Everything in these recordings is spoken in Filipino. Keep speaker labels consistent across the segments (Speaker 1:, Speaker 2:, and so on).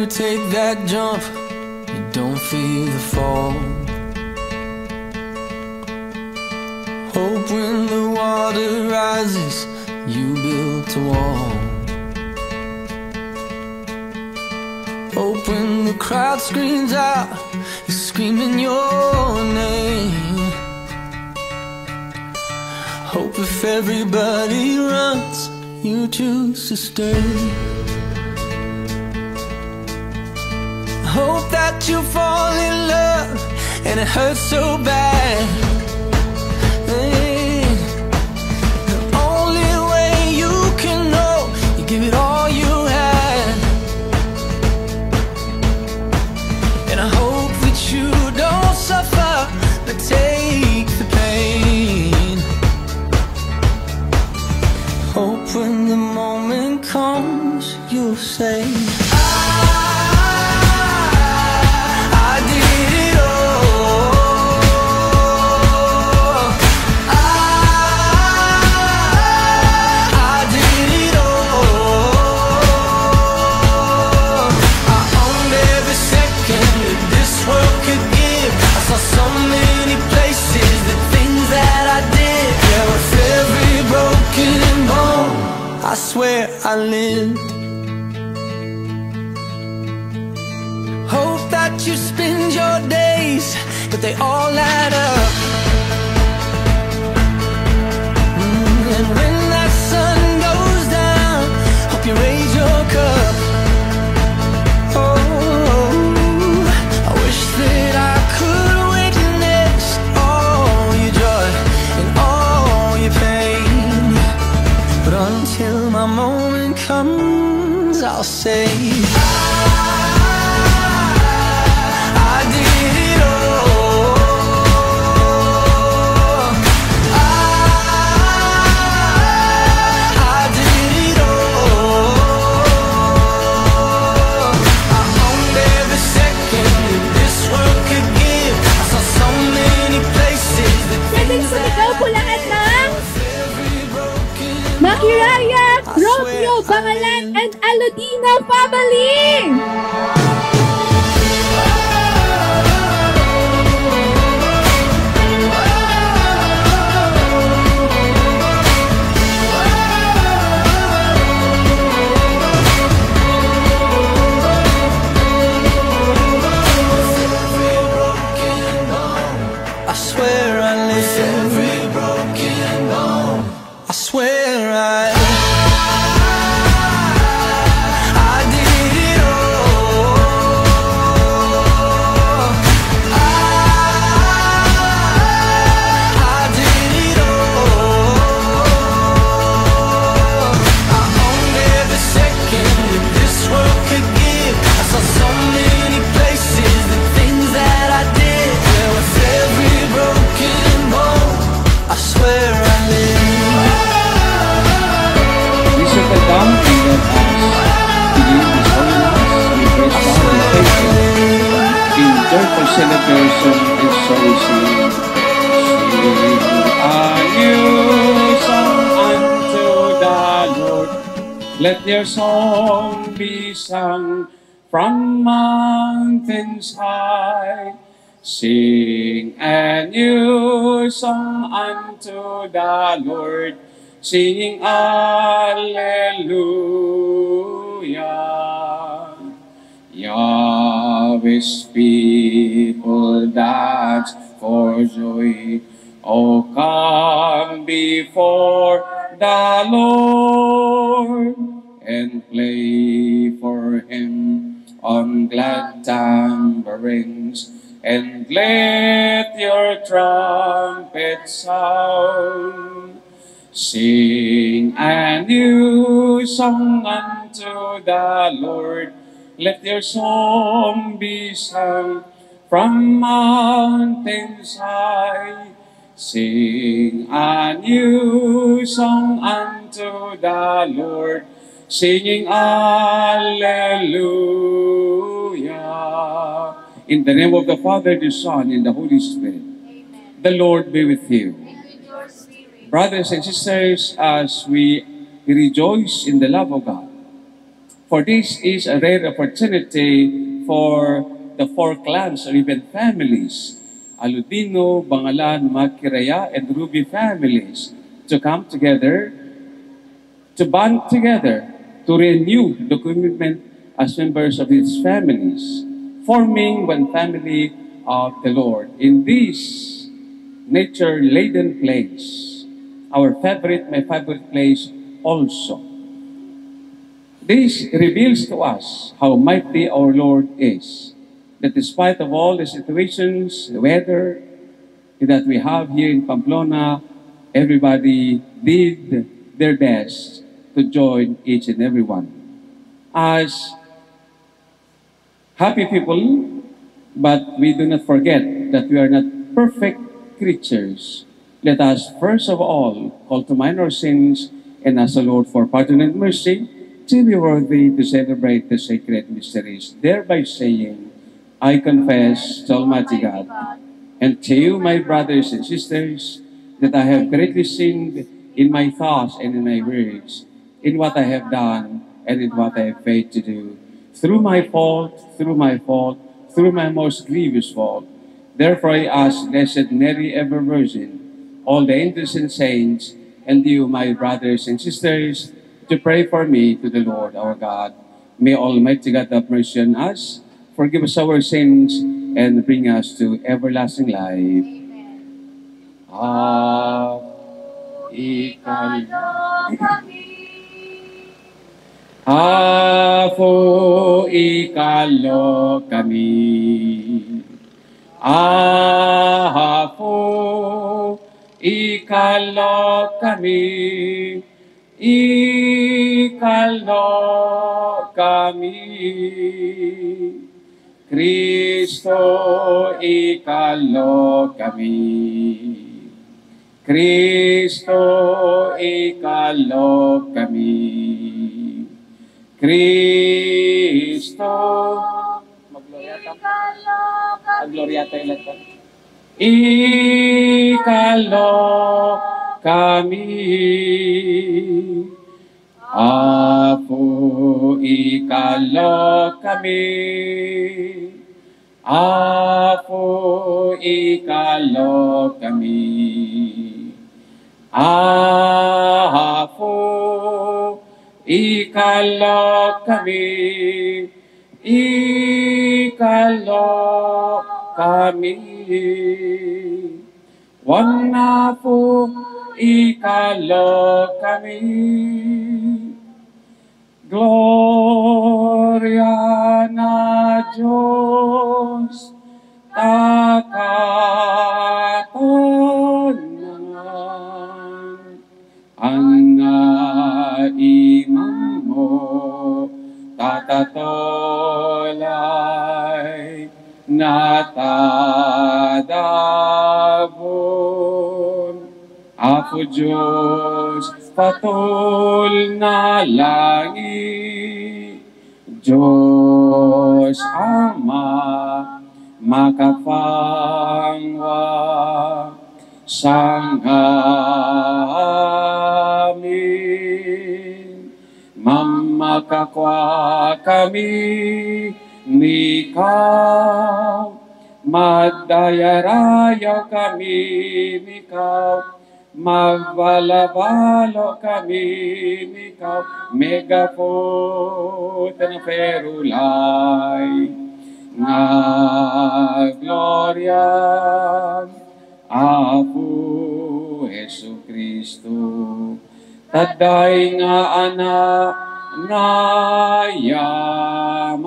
Speaker 1: you take that jump, you don't feel the fall. Hope when the water rises, you built a wall. Hope when the crowd screams out, you're screaming your name. Hope if everybody runs, you choose to stay. Hope that you fall in love and it hurts so bad. Hey, the only way you can know, you give it all you had. And I hope that you don't suffer, but take the pain. Hope when the moment comes, you'll say, I swear I lived. Hope that you spend your days, but they all add up. And when that sun goes down, hope you raise your cup. Oh, I wish that I could witness all your joy and all your pain, but until my moment comes, I'll say, I did it all. I did it all. I owned every second that this world could give. I saw so many places that things that
Speaker 2: Makiraya, Romeo, Bangalan, and Alodino family!
Speaker 1: I swear I live every broken bone. I swear I did it all. I did it all. I owned every second that this world could give. I saw so many places, the things that I did. There was every broken bone. I swear I lived.
Speaker 3: Settle down and let us begin this holy mass. We praise God and thank Him in joyful celebration and sorry singing. Sing a new song unto the Lord. Let your song be sung from mountains high. Sing a new song unto the Lord, singing Alleluia. Yahweh's people dance for joy. Oh, come before the Lord and play for Him on glad tambourines, and let your trumpets sound. Sing a new song unto the Lord. Let your song be sung from mountains high. Sing a new song unto the Lord, singing Alleluia. In the name of the Father, the Son, and the Holy Spirit. Amen. The Lord be with you. Brothers and sisters, as we rejoice in the love of God, For this is a rare opportunity for the four clans or even families, Aludino, Bangalan, Makiraya, and Ruby families, to come together, to bond together, to renew the commitment as members of its families, forming one family of the Lord. In this nature-laden place, my favorite place also. This reveals to us how mighty our Lord is, that despite of all the situations, the weather that we have here in Pamplona, everybody did their best to join each and every one. As happy people, but we do not forget that we are not perfect creatures. Let us first of all call to mind our sins and ask the Lord for pardon and mercy to be worthy to celebrate the sacred mysteries, thereby saying, I confess to Almighty God and to you, my brothers and sisters, that I have greatly sinned in my thoughts and in my words, in what I have done and in what I have failed to do, through my most grievous fault. Therefore I ask Blessed Mary, ever Virgin, all the angels and saints, and you, my brothers and sisters, to pray for me to the Lord our God. May Almighty God have mercy on us, forgive us our sins, and bring us to everlasting life. Apo ikalo kami. Apo ikalo kami. Ikalo kami. Kristo ikalo kami. Kristo ikalo kami. Kristo Magloriata ikalo kami. Apo ikalo kami. Apo ikalo kami. Apo ikalo kami. Ikalo kami. Wana po ikalo kami. Gloria na Diyos, takatanan, ang naimang mo, tatatolay, natadabon. Apo Diyos, patol na langit, Diyos Ama, makapangwa, sanghamin, mamakakwa kami, nikaw, magdayarayaw kami, nikaw, magbalabalo kami, nikaw, megapot na perulay, nga gloria, Apo Jesu Kristo, taday nga anak na yaman,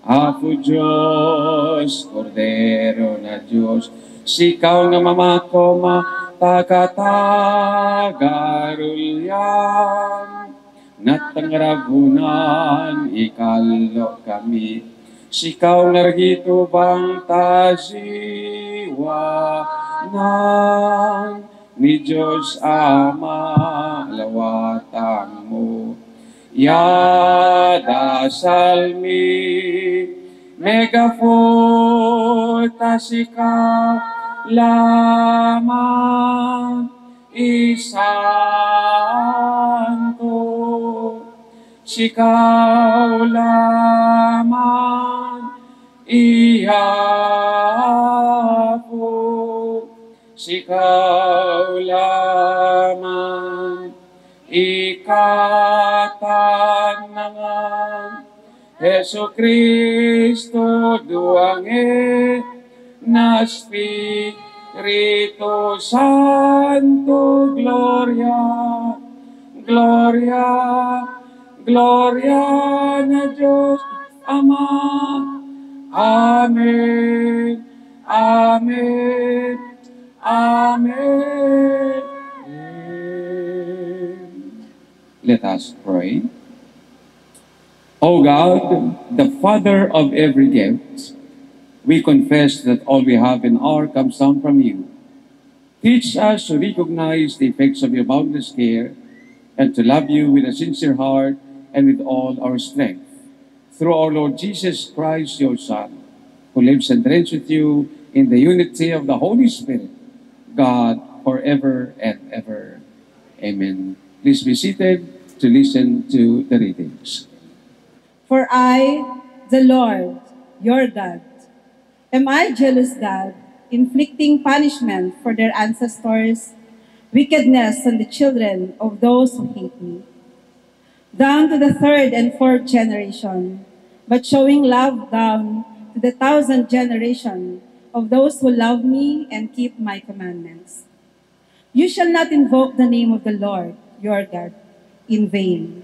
Speaker 3: Apo Diyos, Kordero na Diyos, sikaw nga mamako matakatarulyan, natangragunan ikalo kami, sikaw nga ragito bang tasiwanan, ni Diyos Ama, lawatan mo, yadasal mi, megafota sikaw lamang isanto, Sikaw lamang ihapon, sikaw lamang ikatanangan. Jesu Cristo duange na Espiritu Santo, Gloria, Gloria, Gloria na Diyos Ama. Amen, Amen, Amen. Let us pray. O God, the Father of every gift, we confess that all we have and are comes down from you. Teach us to recognize the effects of your boundless care and to love you with a sincere heart and with all our strength. Through our Lord Jesus Christ, your Son, who lives and reigns with you in the unity of the Holy Spirit, God, forever and ever. Amen. Please be seated to listen to the readings.
Speaker 4: For I, the Lord, your God, am I jealous God, inflicting punishment for their ancestors' wickedness on the children of those who hate me, down to the third and fourth generation, but showing love down to the 1,000th generation of those who love me and keep my commandments. You shall not invoke the name of the Lord, your God, in vain.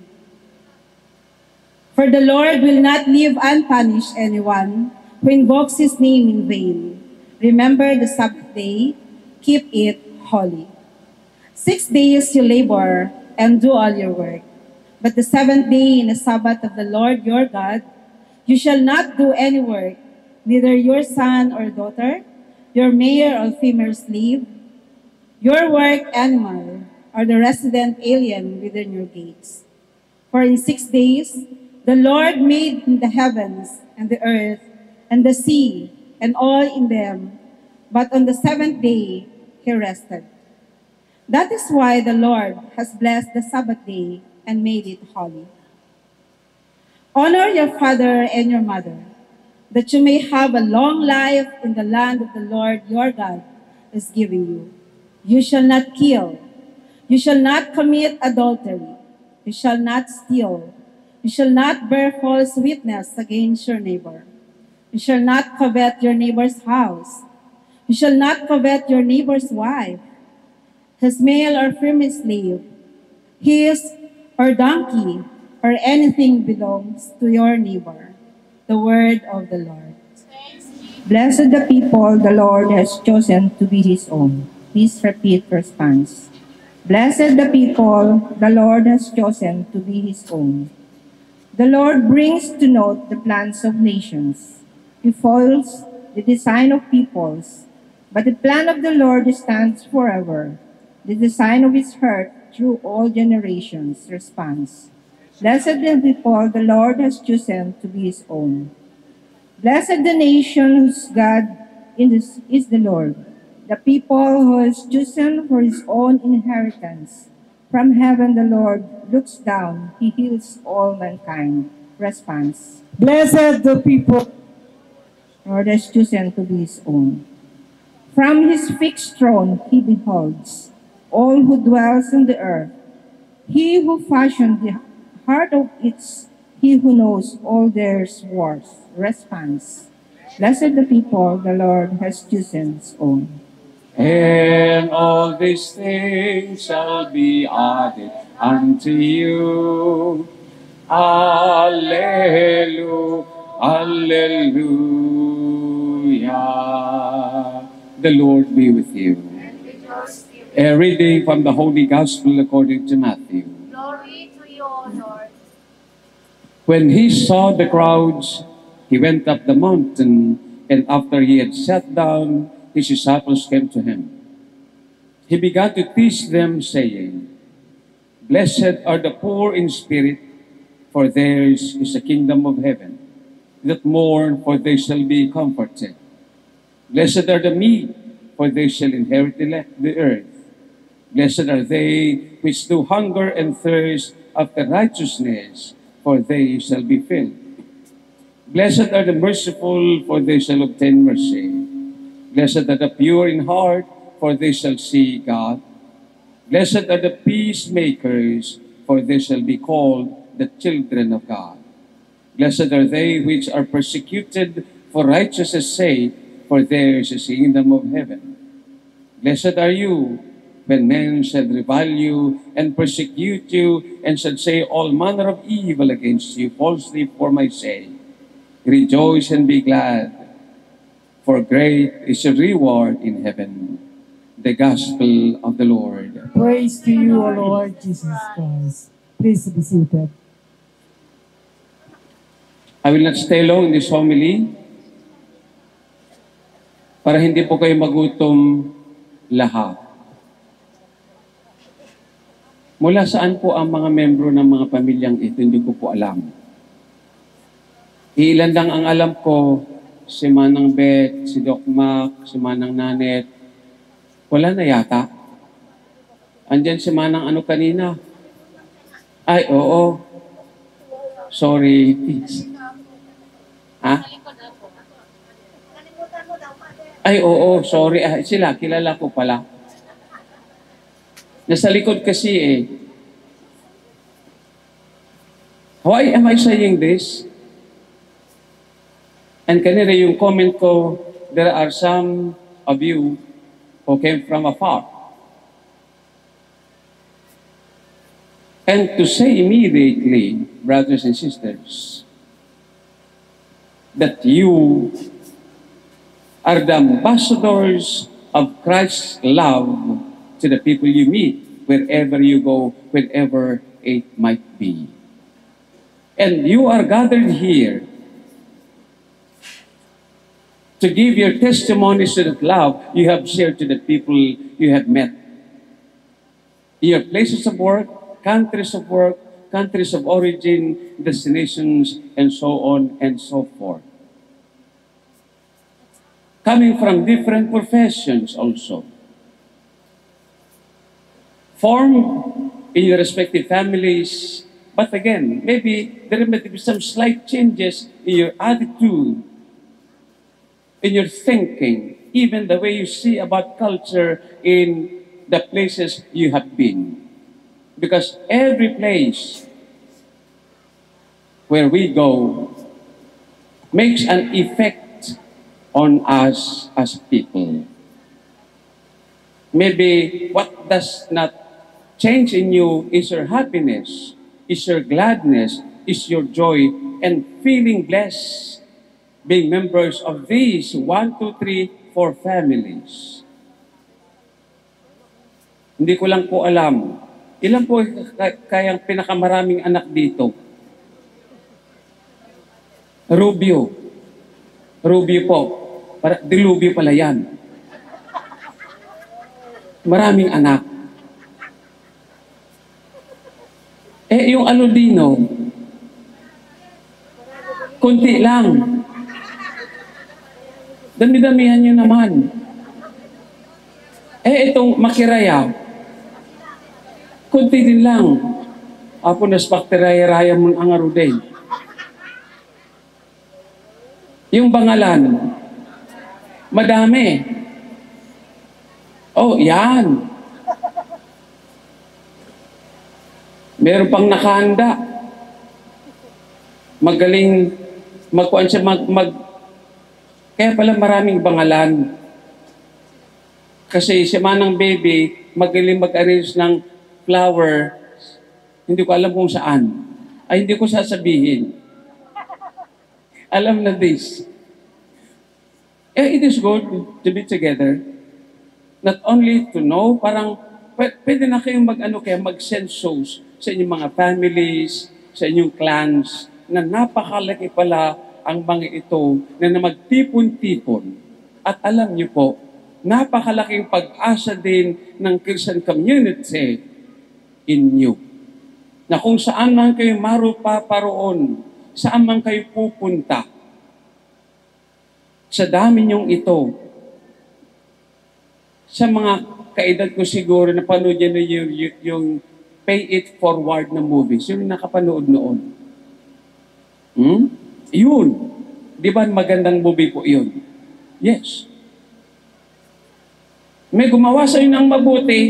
Speaker 4: For the Lord will not leave unpunished anyone who invokes his name in vain. Remember the Sabbath day, keep it holy. 6 days you labor and do all your work. But the seventh day in the Sabbath of the Lord your God, you shall not do any work, neither your son or daughter, your male or female slave, your work animal, or the resident alien within your gates. For in 6 days the Lord made the heavens and the earth and the sea and all in them, but on the seventh day he rested. That is why the Lord has blessed the Sabbath day and made it holy. Honor your father and your mother, that you may have a long life in the land of the Lord your God is giving you. You shall not kill. You shall not commit adultery. You shall not steal. You shall not bear false witness against your neighbor. You shall not covet your neighbor's house. You shall not covet your neighbor's wife, his male or female slave, his or donkey, or anything belongs to your neighbor. The word of the Lord.
Speaker 5: Blessed the people the Lord has chosen to be his own. Please repeat response. Blessed the people the Lord has chosen to be his own. The Lord brings to naught the plans of nations. He foils the design of peoples. But the plan of the Lord stands forever, the design of his heart through all generations. Response. Blessed the people the Lord has chosen to be his own. Blessed the nation whose God is the Lord, the people who has chosen for his own inheritance. From heaven the Lord looks down, he heals all mankind. Response.
Speaker 6: Blessed the people
Speaker 5: the Lord has chosen to be his own. From his fixed throne he beholds all who dwells on the earth. He who fashioned the heart of its, he who knows all their worth. Response. Blessed the people the Lord has chosen his own.
Speaker 3: And all these things shall be added unto you. Alleluia, Alleluia. The Lord be with you. A reading from the Holy Gospel according to Matthew.
Speaker 7: Glory to you, O Lord.
Speaker 3: When he saw the crowds, he went up the mountain, and after he had sat down, his disciples came to him. He began to teach them, saying, Blessed are the poor in spirit, for theirs is the kingdom of heaven. That mourn, for they shall be comforted. Blessed are the meek, for they shall inherit the earth. Blessed are they which do hunger and thirst after righteousness, for they shall be filled. Blessed are the merciful, for they shall obtain mercy. Blessed are the pure in heart, for they shall see God. Blessed are the peacemakers, for they shall be called the children of God. Blessed are they which are persecuted for righteousness' sake, for theirs is the kingdom of heaven. Blessed are you when men shall revile you and persecute you, and shall say all manner of evil against you falsely for my sake. Rejoice and be glad, for great is your reward in heaven. The Gospel of the Lord.
Speaker 6: Praise to you, O Lord Jesus Christ. Please be seated.
Speaker 3: I will not stay long in this homily para hindi po kayo magutom lahat. Mula saan po ang mga membro ng mga pamilyang ito, hindi ko po alam. Ilan lang ang alam ko, si Manang Beth, si Doc Mac, si Manang Nanet. Wala na yata. Andyan si Manang ano kanina. Ay, oo. Sorry. Ha? Ay, oo. Sorry. Ah, sila, kilala ko pala. Nasa likod kasi eh. Why am I saying this? And kanina yung comment ko, there are some of you who came from afar. And to say immediately, brothers and sisters, that you are the ambassadors of Christ's love to the people you meet, wherever you go, wherever it might be. And you are gathered here to give your testimonies to that love you have shared to the people you have met. In your places of work, countries of origin, destinations, and so on and so forth. Coming from different professions also. Formed in your respective families, but again, maybe there may be some slight changes in your attitude, in your thinking, even the way you see about culture in the places you have been. Because every place where we go makes an effect on us as people. Maybe what does not change in you is your happiness, is your gladness, is your joy, and feeling blessed being members of these 1, 2, 3, 4 families. Hindi ko lang po alam, ilan po kayang pinakamaraming anak dito? Rubio. Rubio po. Dilubyo pala yan. Maraming anak. Eh, yung Aludino, kunti lang. Dami-damihan nyo naman. Eh, itong Makiraya, kunti din lang. Apo naspaktiraya-raya mong angaruday. Yung Bangalan, madami. Oh, yan. Meron pang nakahanda. Magaling magkuhan siya kaya pala maraming Bangalan. Kasi si Manang Baby, magaling mag-arrange ng flower. Hindi ko alam kung saan. Ay, hindi ko sasabihin. Alam na this. It is good to be together. Not only to know, parang pwede na kayong mag-send souls sa inyong mga families, sa inyong clans, na napakalaki pala ang mga ito na magtipon-tipon. At alam niyo po, napakalaking pag-asa din ng Christian community in you. Na kung saan man kayo marupaparoon, saan man kayo pupunta, sa dami niyong ito, sa mga kaedad ko siguro, napanood niyo na yung Pay It Forward na movies, yung nakapanood noon. Yun. Di ba magandang movie po yun? Yes. May gumawa sa'yo ng mabuti,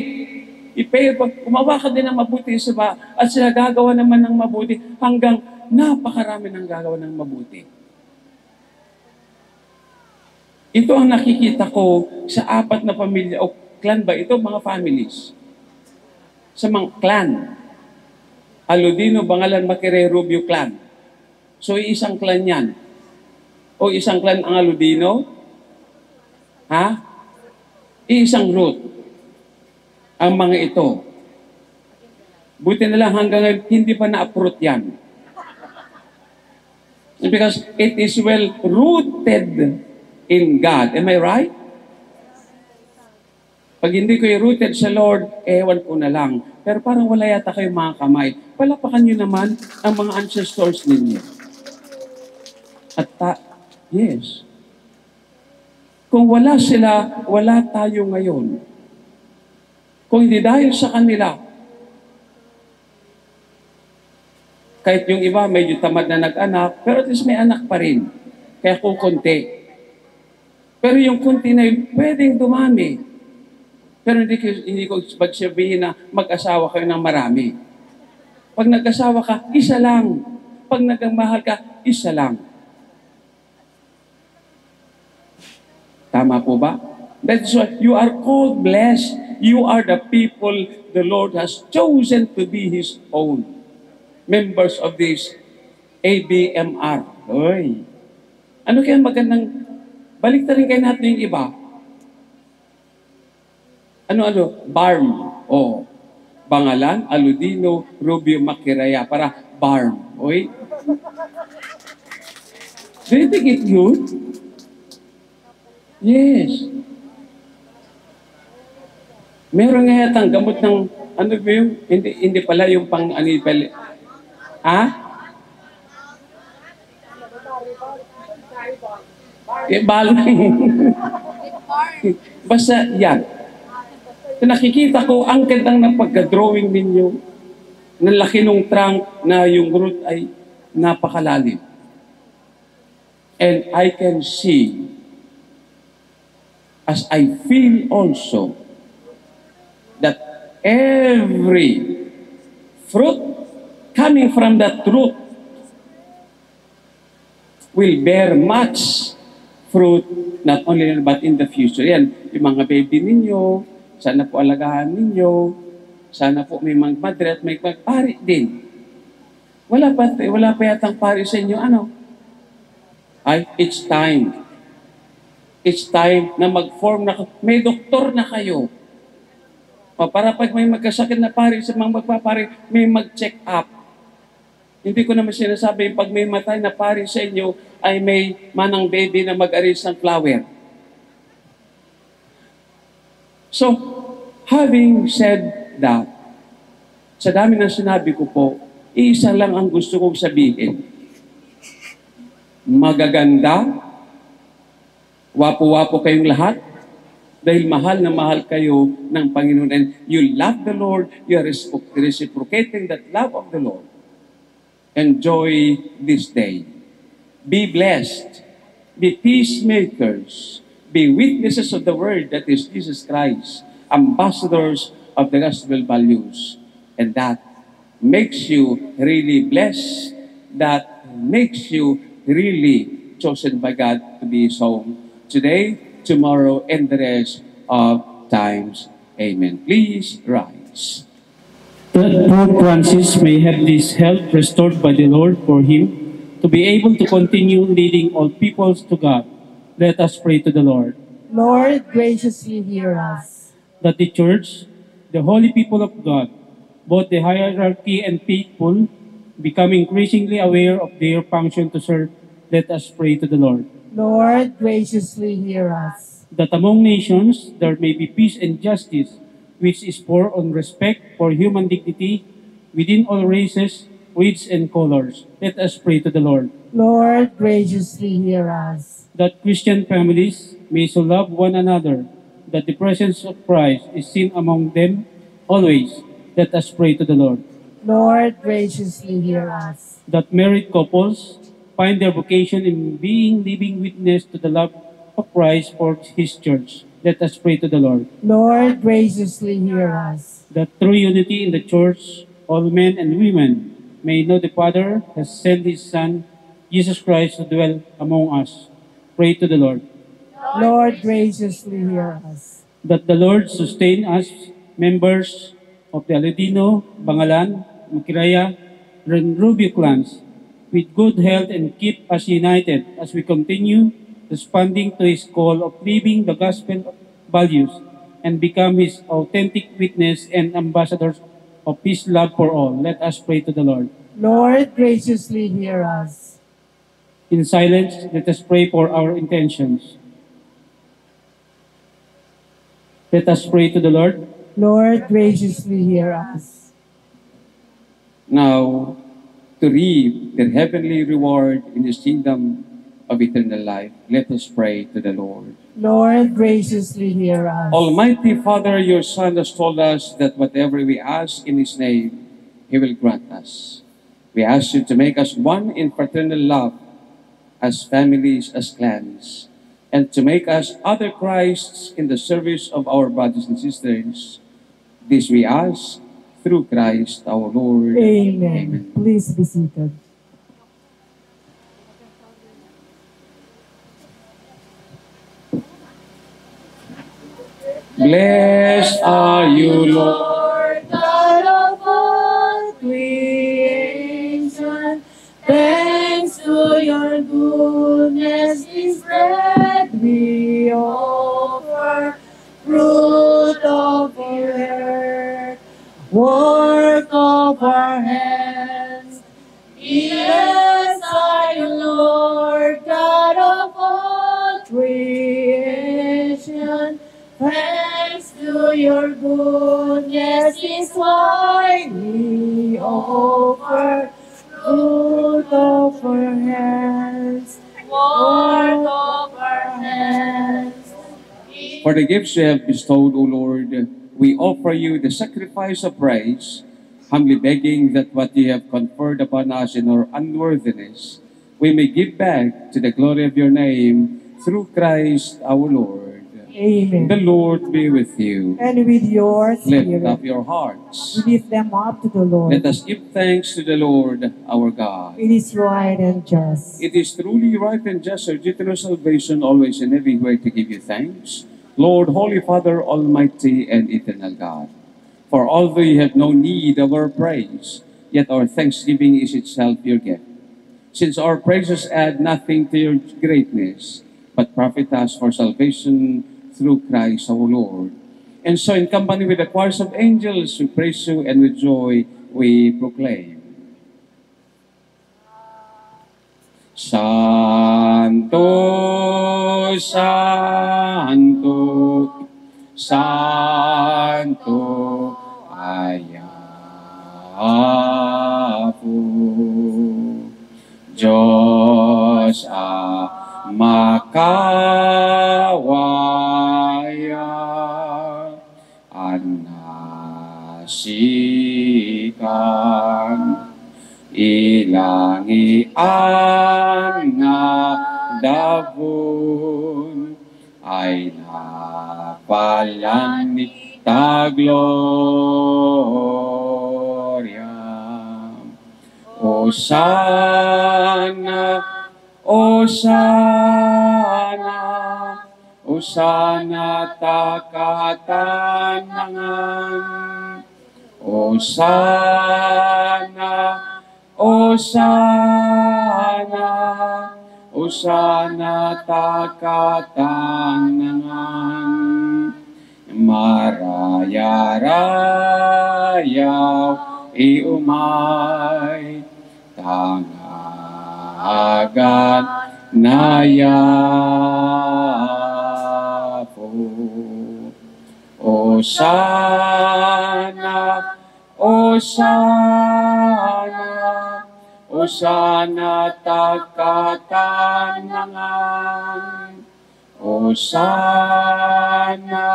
Speaker 3: pag gumawa ka din ng mabuti sa iba, at sila gagawa naman ng mabuti, hanggang napakarami ng gagawa ng mabuti. Ito ang nakikita ko sa 4 na pamilya, o clan ba ito? Mga families. Sa mga clan. Aludino, Bangalan, Makire, Rubio clan. So, isang clan yan. O isang clan ang Aludino? Ha? Isang root. Ang mga ito. Buti na lang hanggang ngayon, hindi pa na-uproot yan. Because it is well rooted in God. Am I right? Pag hindi ko rooted sa Lord, ewan ko na lang. Pero parang wala yata kayong mga kamay. Palapakan nyo naman ang mga ancestors ninyo. At yes. Kung wala sila, wala tayo ngayon. Kung hindi dahil sa kanila, kahit yung iba medyo tamad na nag-anak, pero at least may anak pa rin. Kaya kung konti. Pero yung konti na yun, pwedeng dumami. Pero hindi ko pagsabihin na mag-asawa kayo ng marami. Pag nag-asawa ka, isa lang. Pag nagmahal ka, isa lang. Tama po ba? That's why you are called blessed. You are the people the Lord has chosen to be His own. Members of this ABMR. Oy. Ano kaya magandang, balik na rin kayo natin yung iba. Ano? BARM. O. Bangalan, Aludino, Rubio, Makiraya. Para BARM. Oy. Do you think it's good? Yes. Meron nga yatang gamot ng, ano ba yung, hindi pala yung pang, ha? Basta yan. So, nakikita ko, ang gandang ng pagka-drawing ninyo, ng laki ng trunk na yung root ay napakalalim. And I can see, as I feel also, that every fruit coming from that root will bear much fruit, not only but in the future. Yan, yung mga baby ninyo, sana po alagahan ninyo, sana po may magmadre at may magpari din. Wala pa yatang pari sa inyo, ano? It's time. It's time na mag-form na, may doktor na kayo. Para pag may magkasakit na pari sa mga magpapari, may mag-check up. Hindi ko naman sinasabi, pag may matay na pari sa inyo, ay may manang baby na mag-aris ng flower. So, having said that, sa dami ng sinabi ko po, isa lang ang gusto kong sabihin. Magaganda, wapo-wapo kayong lahat, dahil mahal na mahal kayo ng Panginoon, and you love the Lord, you are reciprocating that love of the Lord. Enjoy this day. Be blessed. Be peacemakers. Be witnesses of the word that is Jesus Christ. Ambassadors of the gospel values. And that makes you really blessed. That makes you really chosen by God to be His own. Today, tomorrow, and the rest of times. Amen. Please rise.
Speaker 8: That Pope Francis may have this health restored by the Lord for him to be able to continue leading all peoples to God. Let us pray to the Lord.
Speaker 6: Lord, graciously hear us.
Speaker 8: That the Church, the holy people of God, both the hierarchy and people, become increasingly aware of their function to serve. Let us pray to the Lord.
Speaker 6: Lord, graciously hear us.
Speaker 8: That among nations there may be peace and justice, which is born on respect for human dignity within all races, creeds, and colors. Let us pray to the Lord.
Speaker 6: Lord, graciously hear us.
Speaker 8: That Christian families may so love one another, that the presence of Christ is seen among them always. Let us pray to the Lord.
Speaker 6: Lord, graciously hear us.
Speaker 8: That married couples find their vocation in being living witness to the love of Christ for His church. Let us pray to the Lord.
Speaker 6: Lord, graciously hear us.
Speaker 8: That through unity in the church, all men and women may know the Father has sent His Son, Jesus Christ, to dwell among us. Pray to the Lord.
Speaker 6: Lord, graciously hear us.
Speaker 8: That the Lord sustain us, members of the Aladino, Bangalan, Makiraya, and Rubio clans, with good health and keep us united as we continue responding to His call of living the gospel values and become His authentic witness and ambassadors of His love for all. Let us pray to the Lord.
Speaker 6: Lord, graciously hear us.
Speaker 8: In silence, let us pray for our intentions. Let us pray to the Lord.
Speaker 6: Lord, graciously hear us.
Speaker 3: Now, to reap their heavenly reward in His kingdom of eternal life, let us pray to the Lord.
Speaker 6: Lord, graciously hear us.
Speaker 3: Almighty Father, your Son has told us that whatever we ask in His name, He will grant us. We ask you to make us one in fraternal love, as families, as clans, and to make us other Christs in the service of our brothers and sisters. This we ask through Christ our Lord.
Speaker 6: Amen. Please be seated.
Speaker 3: Blessed are you, Lord.
Speaker 7: God of all creation, thanks to your goodness, this bread we offer, fruit of the earth, work of our hands. Yes, are you, Lord, God of all creation. Thanks to your goodness is why we offer fruit of our hands, work of our hands.
Speaker 3: For the gifts you have bestowed, O Lord, we offer you the sacrifice of praise, humbly begging that what you have conferred upon us in our unworthiness, we may give back to the glory of your name through Christ our Lord.
Speaker 6: Amen.
Speaker 3: The Lord be with you.
Speaker 6: And with your
Speaker 3: Lift
Speaker 6: spirit,
Speaker 3: up your hearts.
Speaker 6: we lift them up to the Lord.
Speaker 3: Let us give thanks to the Lord our God.
Speaker 6: It is right and just.
Speaker 3: It is truly right and just, our eternal salvation, always and everywhere to give you thanks, Lord, Holy Father, Almighty and eternal God. For although you have no need of our praise, yet our thanksgiving is itself your gift. Since our praises add nothing to your greatness, but profit us for salvation through Christ our Lord. And so in company with the choirs of angels, we praise you, and with joy we proclaim. Santo, Santo, Santo, Ayapo, Diyos makawaya, anasikan, ilangian nga davon, ay napalan ni ta gloria. Osana, Osana, Osana takatanangan. Osana, Osana, Osana takatanangan. Maraya-rayaw iumay, tangagan nayapo. Osana, Osana, Osana takatanangan. Osana,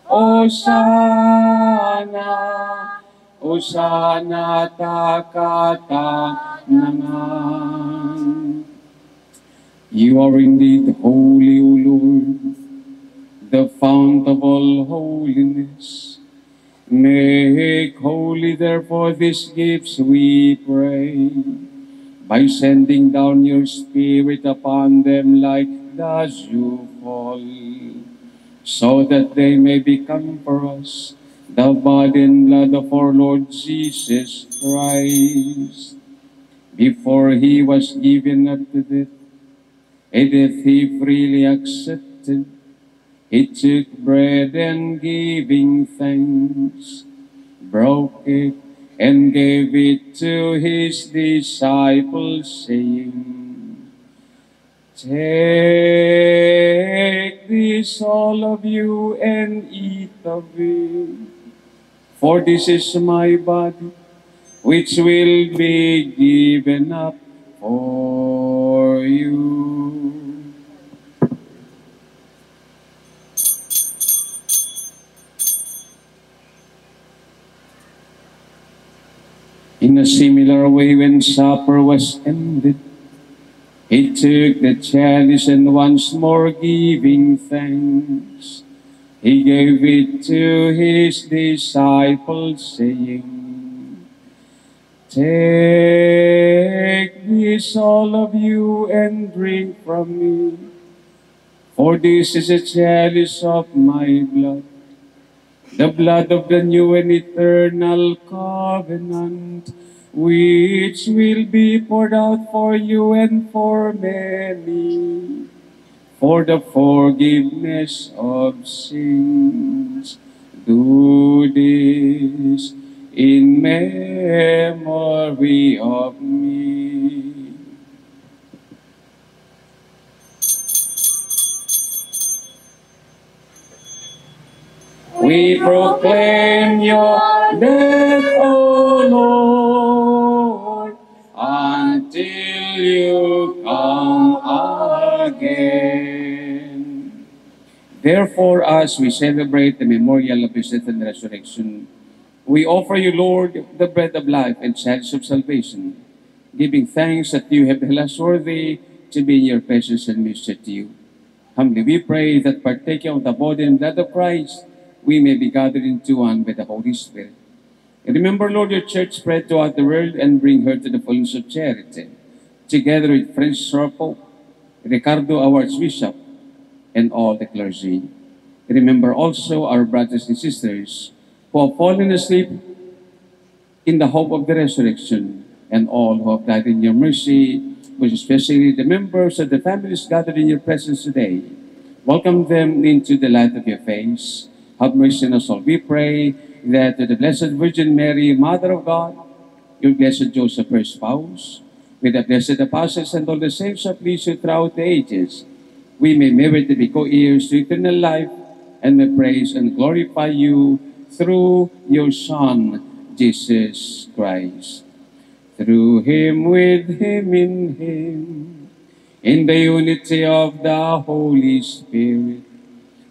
Speaker 3: Osana, Osana takatanangan. You are indeed holy, O Lord, the fount of all holiness. Make holy, therefore, these gifts, we pray, by sending down your Spirit upon them like the dewfall, so that they may become for us the body and blood of our Lord Jesus Christ. Before he was given up to death, a death he freely accepted, he took bread and giving thanks, broke it and gave it to his disciples, saying, "Take this, all of you, and eat of it, for this is my body, which will be given up for you." In a similar way, when supper was ended, he took the chalice and once more giving thanks, he gave it to his disciples, saying, "Take this, all of you, and drink from me, for this is a chalice of my blood, the blood of the new and eternal covenant, which will be poured out for you and for many, for the forgiveness of sins. Do this in memory of me." We proclaim your death, O Lord, until you come again. Therefore, as we celebrate the memorial of his death and resurrection, we offer you, Lord, the bread of life and chalice of salvation, giving thanks that you have held us worthy to be in your presence and minister to you. Humbly we pray that partaking of the body and blood of Christ, we may be gathered into one by the Holy Spirit. And remember, Lord, your church spread throughout the world and bring her to the fullness of charity, together with Francis our Pope, Ricardo our Archbishop, and all the clergy. Remember also our brothers and sisters who have fallen asleep in the hope of the resurrection, and all who have died in your mercy, which especially the members of the families gathered in your presence today. Welcome them into the light of your face. Have mercy on us all. We pray that to the Blessed Virgin Mary, Mother of God, your blessed Joseph, her spouse, with the blessed apostles and all the saints who please you throughout the ages, we may merit to be co-heirs to eternal life, and may praise and glorify you through your Son, Jesus Christ. Through him, with him, in the unity of the Holy Spirit,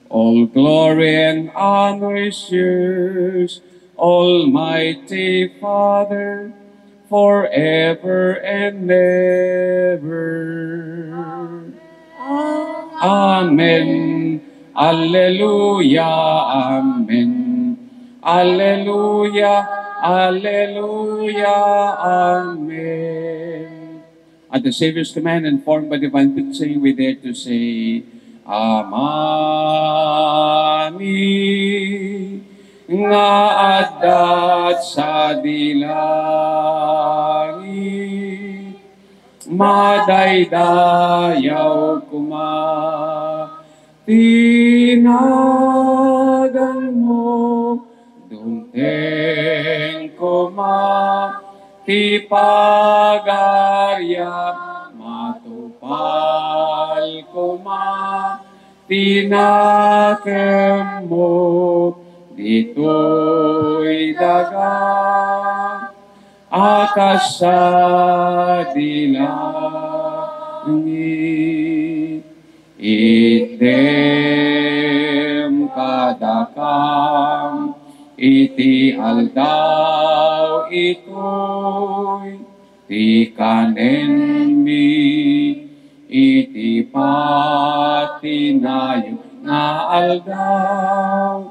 Speaker 3: all glory and honor is yours, Almighty Father, forever and ever. Amen. Alleluia. Amen. Alleluia. Alleluia. Amen. At the Savior's command, informed by divine teaching, we dare to say, Amani nga addat sa dilangit, madaydayaw kuma, tinagan mo, dumteng kuma, tipagarya, matupal kuma, tinakem mo, dito'y daga, akas sa dilangit. Item kadakam, iti aldaw ito'y, ti kanen mi, iti iti patinayo nga aldaw,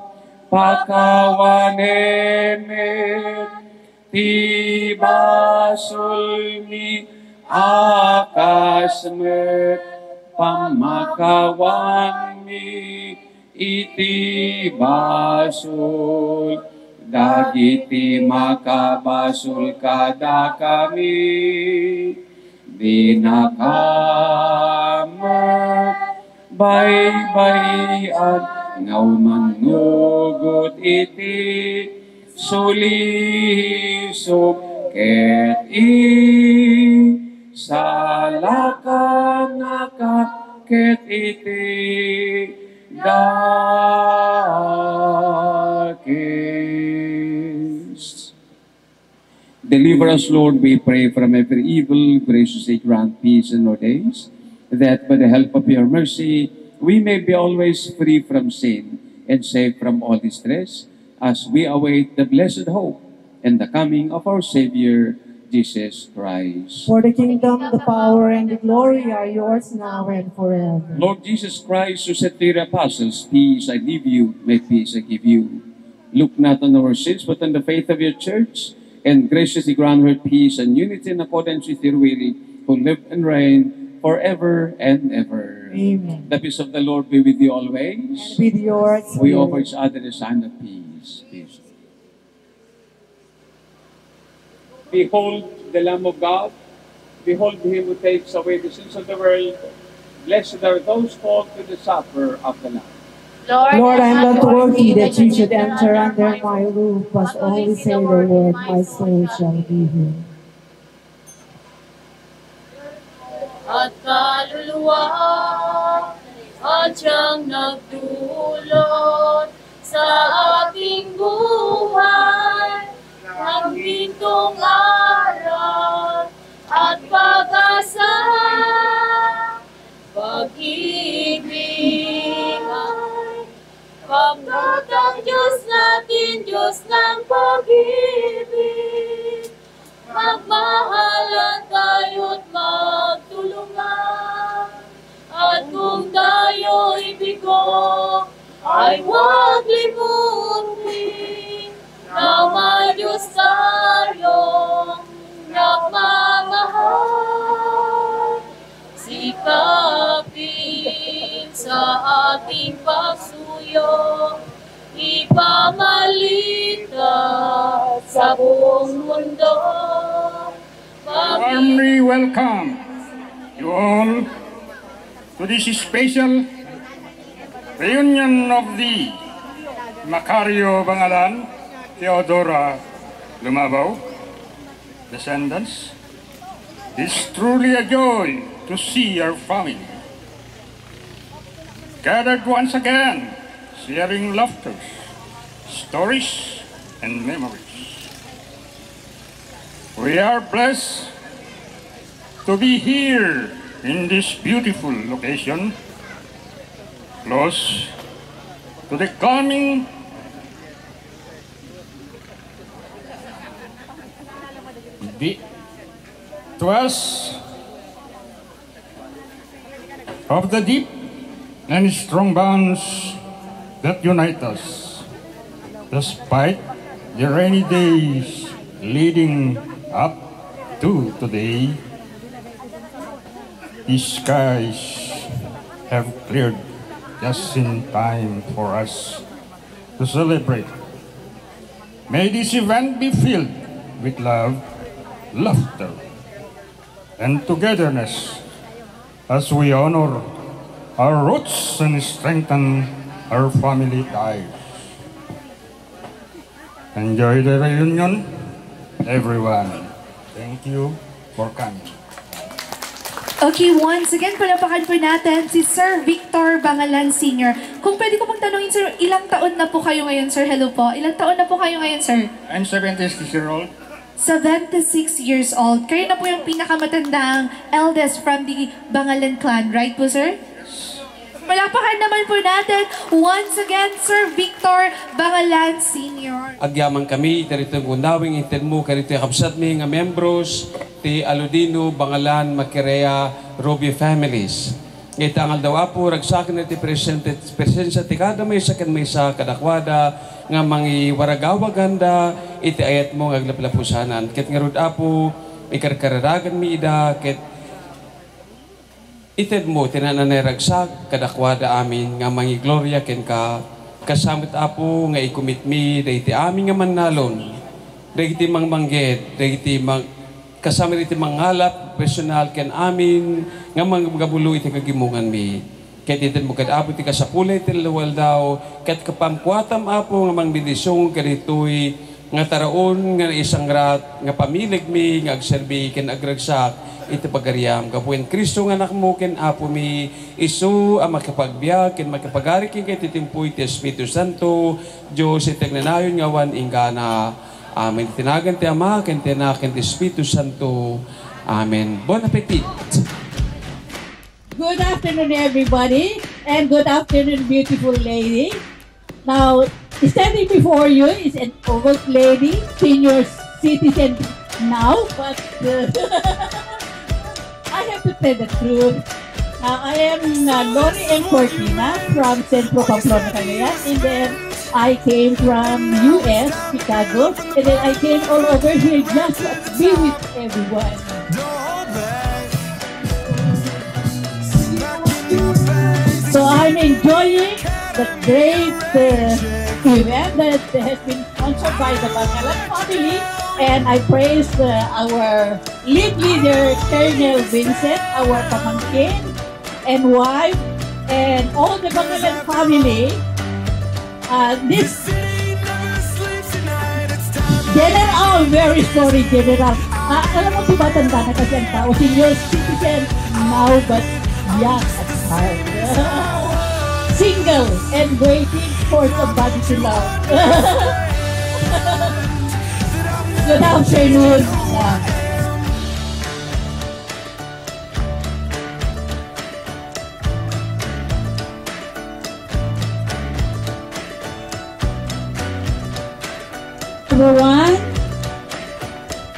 Speaker 3: pakawanemet ti basol ni akasmet, pamakawan mi iti basol, dagiti makabasul kada kami, dinakamet baybayan ngaw manugot iti sulisog ket salakan ket iti darkest. Deliver us, Lord, we pray, from every evil. Graciously grant peace in our days, that by the help of your mercy, we may be always free from sin and safe from all distress, as we await the blessed hope and the coming of our Savior, Jesus Christ.
Speaker 6: For the kingdom, the power, and the glory are yours now and forever.
Speaker 3: Lord Jesus Christ, who said to your apostles, peace I leave you, my peace I give you. Look not on our sins, but on the faith of your church, and graciously grant her peace and unity in accordance with your will, who live and reign forever and ever.
Speaker 6: Amen.
Speaker 3: The peace of the Lord be with you always.
Speaker 6: And with yours.
Speaker 3: We offer each other the sign of peace. Peace. Behold the Lamb of God. Behold him who takes away the sins of the world. Blessed are those called to the supper of the Lamb.
Speaker 6: Lord, I am not worthy that you should enter under my roof, but only say the word, my soul shall be healed.
Speaker 7: At kaluluwa at siyang nagdulot sa ating buhay ang gintong araw at pag-asa, pag-ibig ay pagkat ang Diyos natin, Diyos ng pag-ibig. Magmahalan tayo't magtulungan, at kung tayo'y bigo, ay huwag limutin na may Diyos tayong nagmamahal. Sikapin sa ating pagsuyo, ipamalita sa buong mundo.
Speaker 9: Warmly welcome you all to this special reunion of the Macario Bangalan, Theodora Lumabaw descendants. It's truly a joy to see your family gathered once again, sharing laughter, stories, and memories. We are blessed to be here in this beautiful location, close to the coming to us of the deep and strong bonds that unite us, despite the rainy days leading up to today. The skies have cleared just in time for us to celebrate. May this event be filled with love, laughter, and togetherness as we honor our roots and strengthen our family ties. Enjoy the reunion, everyone. Thank you for coming.
Speaker 2: Okay, once again, palapakan po natin si Sir Victor Bangalan Sr. Kung pwede ko pong tanungin, sir, ilang taon na po kayo ngayon, sir? Hello po. Ilang taon na po kayo ngayon, sir?
Speaker 9: I'm 76 years old.
Speaker 2: 76 years old. Kayo na po yung pinakamatandang eldest from the Bangalan clan, right po, sir? Palapakan naman po natin, once again, Sir Victor Bangalan Sr.
Speaker 3: Agyaman kami, tarito yung undawing inten mo, karito yung kapsat mi nga membros, ti Aludino, Bangalan, Makirea, Ruby families. Itangal daw apo, ragsakin iti presensya ti kada may sa kadakwada, nga mangi waragawaganda, iti ayat mo ngaglaplapusanan. Ket ngarud apo, ikarkararagan mi ida, ket ited mo, tinananay ragsak, kadakwada amin, nga mangi gloria ken ka, kasamit apo, nga ikumit mi, dahi ti amin nga manalon, dahi ti mangmangged, dahi ti kasama iti mangalap, personal, ken amin, nga magabulo iti kagimungan mi. Ket iti mo kad apo iti kasapulay iti lawal daw, ket kapamkuatam apo nga mangbidisong kaditoy, nga taraon nga isang rat, nga pamilig mi, nga agserbi, ken agragsak, iti pagariam. Kapuen Kristo nga anak mo, ken apo mi, isu ang makipagbiyak, ken makipagari ken iti timpuy ti Espiritu Santo, Diyos iti agnanayon nga wan ingana. Amen. Tinagan ti Ama, ken ti Anak, ken ti Espiritu Santo. Amen. Bon appetit.
Speaker 10: Good afternoon, everybody, and good afternoon, beautiful lady. Now, standing before you is an old lady, senior citizen now, but I have to tell the truth. Now, I am Lori M. Cortina from Centro Pamplona, Cagayan, and then I came from US, Chicago, and then I came all over here just to be with everyone. So I'm enjoying the great event that has been sponsored by the Bangalan family, and I praise our lead leader, Colonel Vincent, our pamangkin and wife, and all the Bangalan family. This General, very sorry, General. Alam mo, diba tanda na kasi ang tao, senior citizen now, but young at heart. Single and waiting for somebody to love. Good afternoon. Everyone,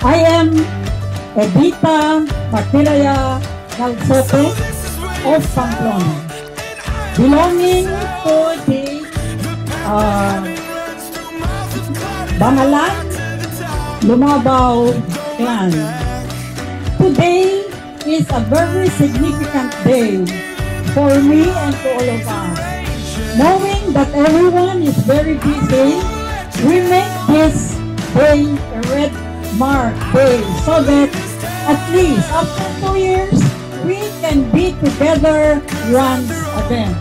Speaker 10: I am Edita Martiraya Galsoto of Pamplona, belonging to the Bangalan Lumabaw clan. Today is a very significant day for me and to all of us. Knowing that everyone is very busy, we make this day a red mark day so that at least after 2 years, we can be together once again.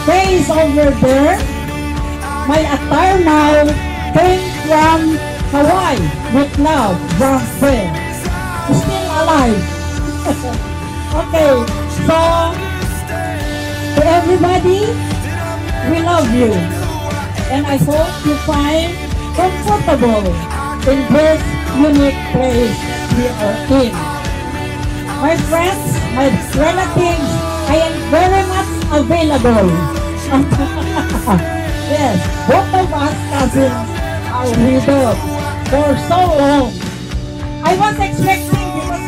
Speaker 10: Face over there, my attire now came from Hawaii with love from there. Still alive. Okay, so to everybody, we love you, and I hope you find comfortable in this unique place we are in. My friends, my relatives, I am very much available. Yes, both of us cousins are widowed for so long. I was expecting, because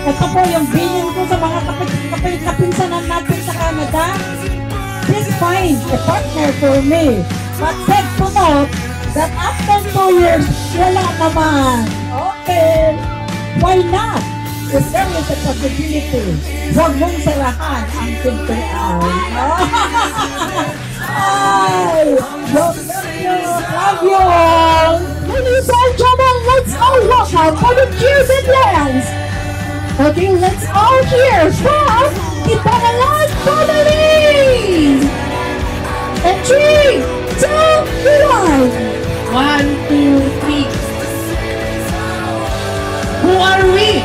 Speaker 10: ito po yung bilin ko sa mga kapinsanan natin sa Canada, please find a partner for me. But said to note that after 2 years, wala naman. Okay, why not? If there is a possibility, huwag mong sarahan ang pintuan. Ay! Love you all! Ladies and gentlemen, let's all welcome for the cheers and dance. Okay, let's all hear from the Bangalan family! And 3, 2, 1! 1, 2, 3. Who are we?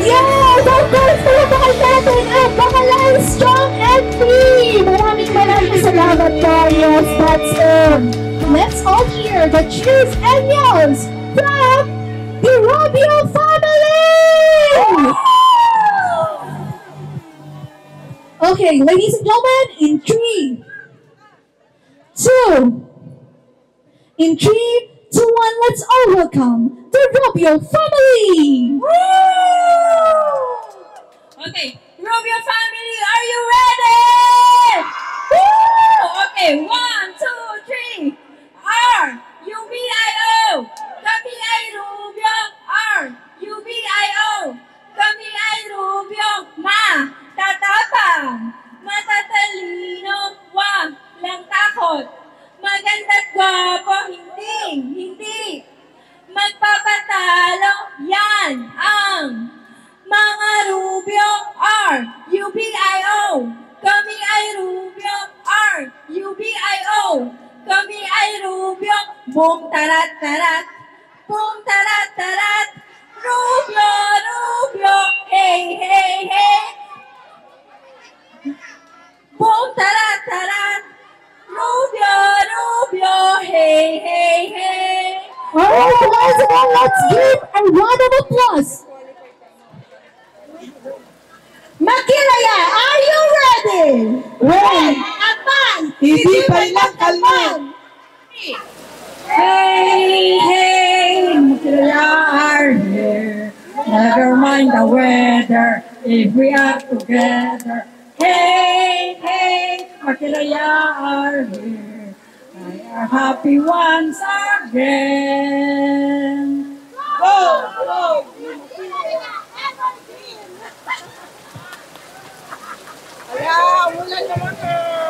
Speaker 10: Yeah! Don't go for mga natin ang Bangalan Strong and Free! Maraming salamat po. Yes, that's it. Let's all hear the cheers and yells from the Robio family! Okay, ladies and gentlemen, in 3, 2,
Speaker 2: In 3, 2, 1, let's all welcome the Rubio family!
Speaker 7: Okay, Rubio family, are you ready? Woo! Okay, 1, 2, 3. R, U-B-I-O. Kami ay Rubio. R, U-B-I-O. Kami ay Rubio. Tatapang. Matatalino. Walang takot. Maganda't gwapo. Hindi. Magpapatalo. Yan ang mga Rubio. R, U-B-I-O. Kami ay Rubio. R, U-B-I-O. Kami ay Rubio. Boom, tarat, tarat. Boom, tarat, tarat. Rubio, Rubio. Hey, hey, hey. Boom, tarat, tarat. Rubio, Rubio. Hey, hey, hey.
Speaker 2: Alright, once again, let's give a round of applause. Makilaya, are you ready?
Speaker 10: Ready.
Speaker 2: Aman!
Speaker 10: Hindi pa lang kalma.
Speaker 7: Hey, hey, Makilaya are here. Never mind the weather if we are together. Hey, hey, Makilaya are here. We are happy once again. Go, go.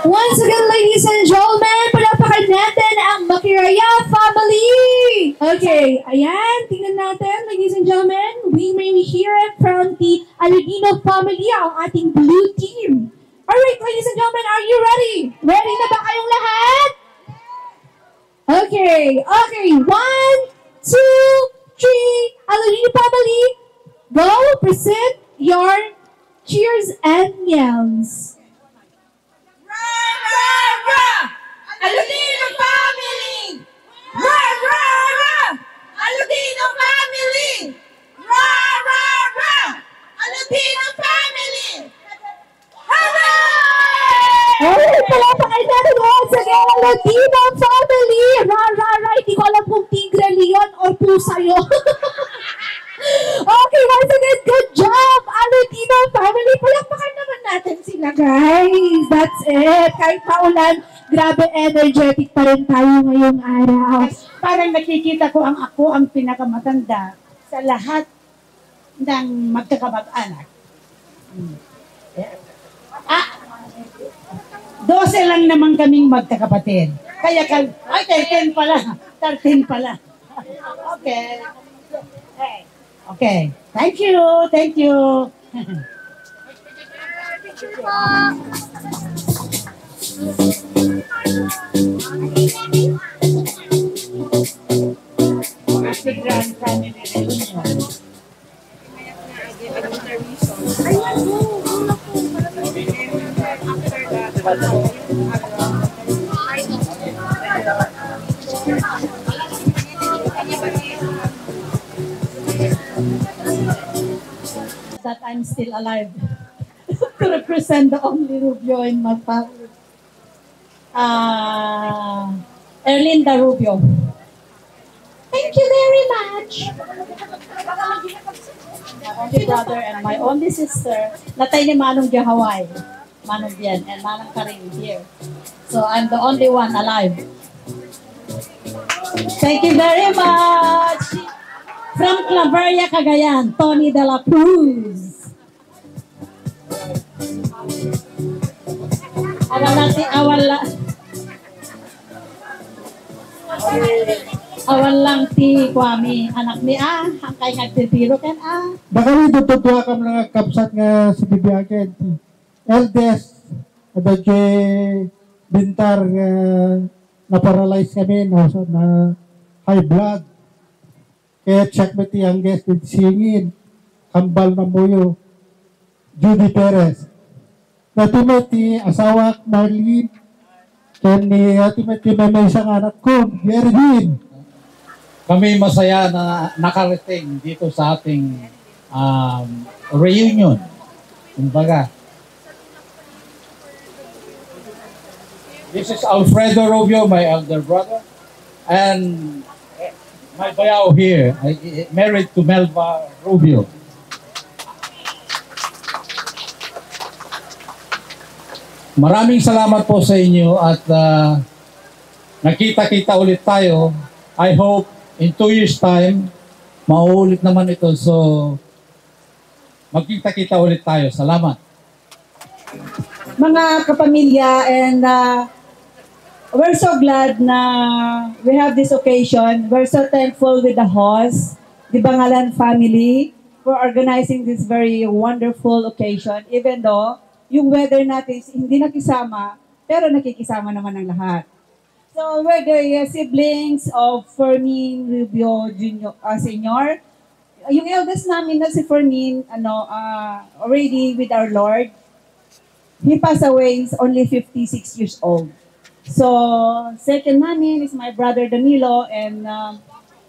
Speaker 2: Once again, ladies and gentlemen, palapakan natin ang Makiraya family! Okay, ayan, tingnan natin, ladies and gentlemen, we may hear it from the Aladino family, ang ating blue team. Alright, ladies and gentlemen, are you ready? Ready na ba kayong lahat? Okay, 1, 2, 3, Aladino family, go present your cheers and yells.
Speaker 7: Aludino family! Rah, rah, rah! Aludino family! Rah, rah, rah! Aludino family! Hooray!
Speaker 2: Alright, palapakan natin once again ang Ladino family! Ra! Hindi ko alam kung tigre, leon, or pusa yun. Okay, once again, good job, Ladino family! Palapakan naman natin sila, guys! That's it! Kahit paulan, grabe energetic pa rin tayo ngayong araw.
Speaker 10: Parang nakikita ko ako ang pinakamatanda sa lahat ng magkakamag-anak. 12 lang naman kaming magkakapatid. Kaya 13 pala. 13 pala. Okay. Okay. Thank you. Thank you. Happy grand family reunion. That I'm still alive to represent the only Rubio in my family. Erlinda Rubio. Thank you very much. My only brother and my only sister, natay ni Manong Hawaii, Manong Bien, and Manong Karing here. So I'm the only one alive. Thank you very much. From Claveria, Cagayan, Tony de la Cruz. Awan lang ti Kwame, anak ni ang kay nagtitiro kan
Speaker 11: Baka rin tutuwa ka mga kapsat nga si Bibiakin. Eldest, adagye bintar na-paralyze kami na high blood. Kaya check mo ti ang guest with singin. Kambal na moyo. Judy Perez. Natimati asawa Marlene. Kaya ni natimati may isang anak ko, Gervin.
Speaker 12: Kami masaya na nakarating dito sa ating reunion. Kumbaga. This is Alfredo Rubio, my elder brother. And my bayaw here, married to Melba Rubio. Maraming salamat po sa inyo at nakita-kita ulit tayo. I hope in 2 years time, mauulit naman ito. So, magkita-kita ulit tayo. Salamat.
Speaker 4: Mga kapamilya, and we're so glad na we have this occasion. We're so thankful with the host, the Bangalan family, for organizing this very wonderful occasion. Even though yung weather natin hindi nakisama, pero nakikisama naman ang lahat. So we're the siblings of Fermin Rubio Jr. Senior. Yung eldest namin na si Fermin, already with our Lord. He passed away, he's only 56 years old. So, second namin is my brother Danilo and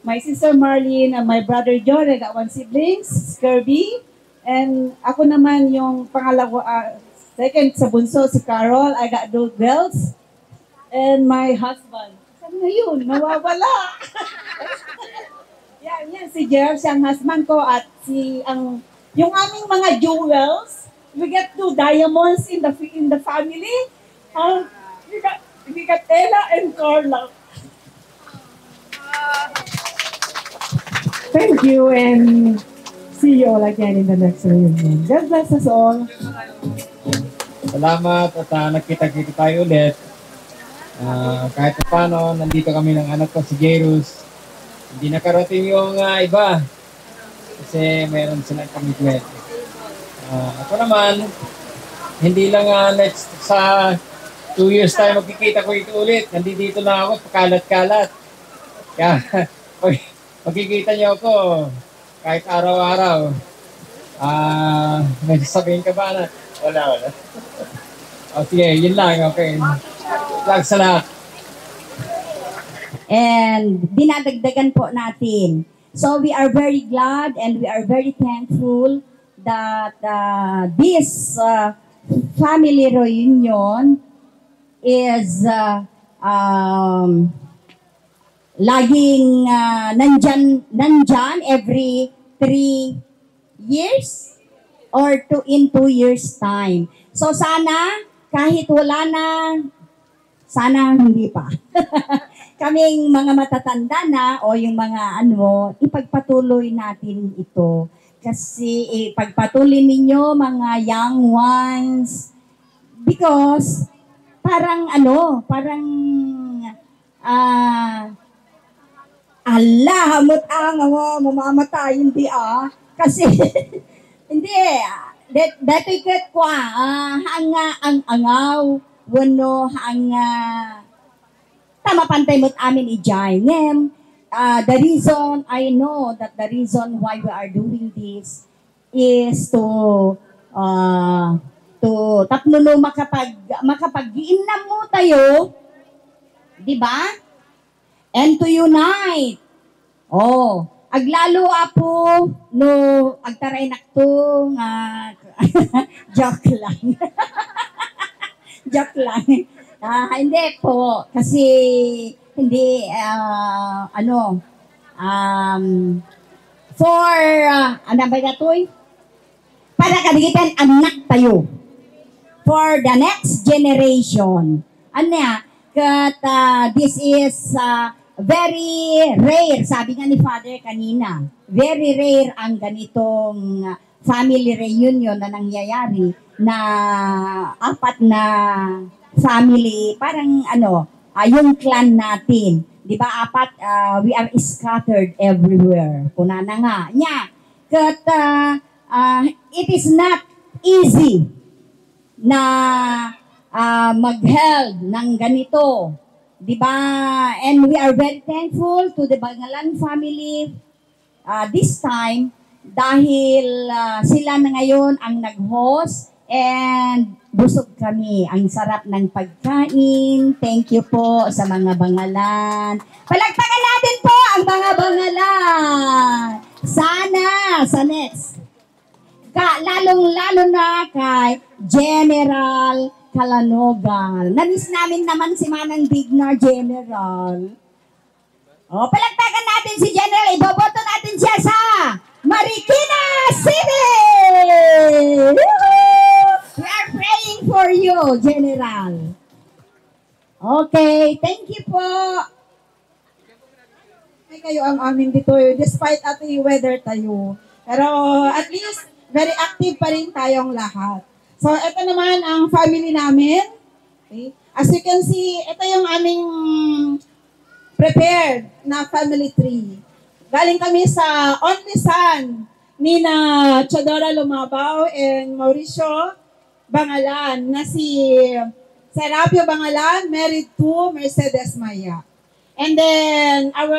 Speaker 4: my sister Marlene and my brother John. I got one siblings, Kirby. And ako naman yung pangalawa, second sa bunso, si Carol. I got 2 girls. And my husband. Saan na yun? Nawawala. yan si Jer, siyang husband ko at yung aming mga jewels. We get 2 diamonds in the family. We got Ella and Carla.
Speaker 6: Thank you and see you all again in the next reunion. God bless us all.
Speaker 13: Salamat at nakita-kita tayo ulit. Kahit paano, nandito kami ng anak ko si Jairus. Hindi nakarating yung iba kasi meron silang commitment. Ako naman, hindi lang next sa 2 years tayo magkikita ko ito ulit. Nandito na ako, pakalat-kalat. Kaya, magkikita niyo ako kahit araw-araw. May sasabihin ka ba na? Wala. Sige, yun lang. Okay. Lag sa lahat.
Speaker 14: And dinadagdagan po natin. So we are very glad and we are very thankful that this family reunion is laging nandyan every 3 years or in 2 years time. So sana kahit wala na, sana hindi pa. Kaming mga matatanda na o yung mga ipagpatuloy natin ito. Kasi ipagpatuloy ninyo mga young ones because parang hamot ang mamamatay, hindi kasi hindi dati ket kwa ang angaw wano tama pantay mo't amin ijay ngem the reason I know that the reason why we are doing this is to tapno makapag-iinam mo tayo, di ba? And to unite. Aglalo po no agtaray nakto nga joke lang. Joke lang. Hindi po kasi hindi for ano ba datoy? Para kadigitan anak tayo. For the next generation. This is very rare, sabi nga ni Father kanina, very rare ang ganitong family reunion na nangyayari na 4 na family, parang yung clan natin. Di ba 4, we are scattered everywhere. Kuna na nga. It is not easy na mag-held ng ganito. Diba? And we are very thankful to the Bangalan family this time dahil sila na ngayon ang nag-host and busog kami. Ang sarap ng pagkain. Thank you po sa mga Bangalan. Palagpakan natin po ang mga Bangalan. Sana sa next. Lalong-lalo na kay General Calanogan. Namiss namin naman si Manang Digna General. O, palagtagan natin si General. Iboboto natin siya sa Marikina City! Woohoo! We are praying for you, General. Okay, thank you po.
Speaker 4: May kayo ang amin dito, despite ito yung weather tayo. Pero at least, very active pa rin tayong lahat. So, ito naman ang family namin. Okay? As you can see, ito yung aming prepared na family tree. Galing kami sa only son ni na Chodora Lumabaw and Mauricio Bangalan na si Serapio Bangalan, married to Mercedes Maya. And then, our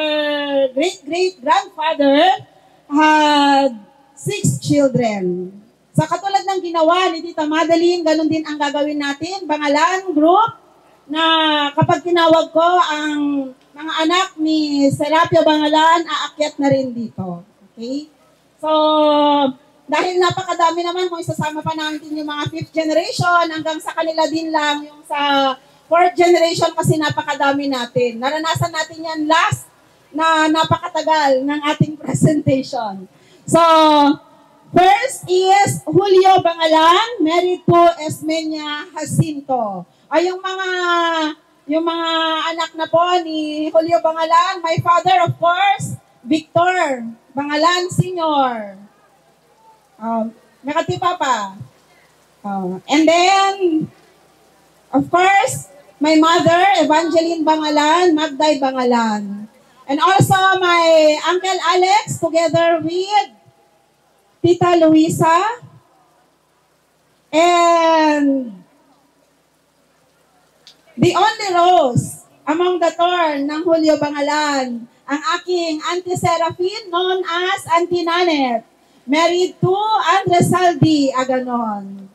Speaker 4: great-great-grandfather had 6 children. So, katulad ng ginawa ni Tita Madeline, ganun din ang gagawin natin. Bangalan Group, na kapag tinawag ko ang mga anak ni Serapio Bangalan, aakyat na rin dito. Okay? So, dahil napakadami naman, kung isasama pa natin yung mga 5th generation, hanggang sa kanila din lang, yung sa 4th generation kasi napakadami natin. Naranasan natin yan last na napakatagal ng ating presentation. So, first is Julio Bangalan, married to Esmeña Jacinto. Ay, yung mga anak na po ni Julio Bangalan, my father of course, Victor Bangalan Sr. Nakatipa pa. And then, of course, my mother, Evangeline Bangalan, Magday Bangalan. And also my Uncle Alex, together with Tita Luisa. And the only rose among the thorn ng Julio Bangalan, ang aking Auntie Serafin, known as Auntie Nanet, married to Andres Saldi Aganon.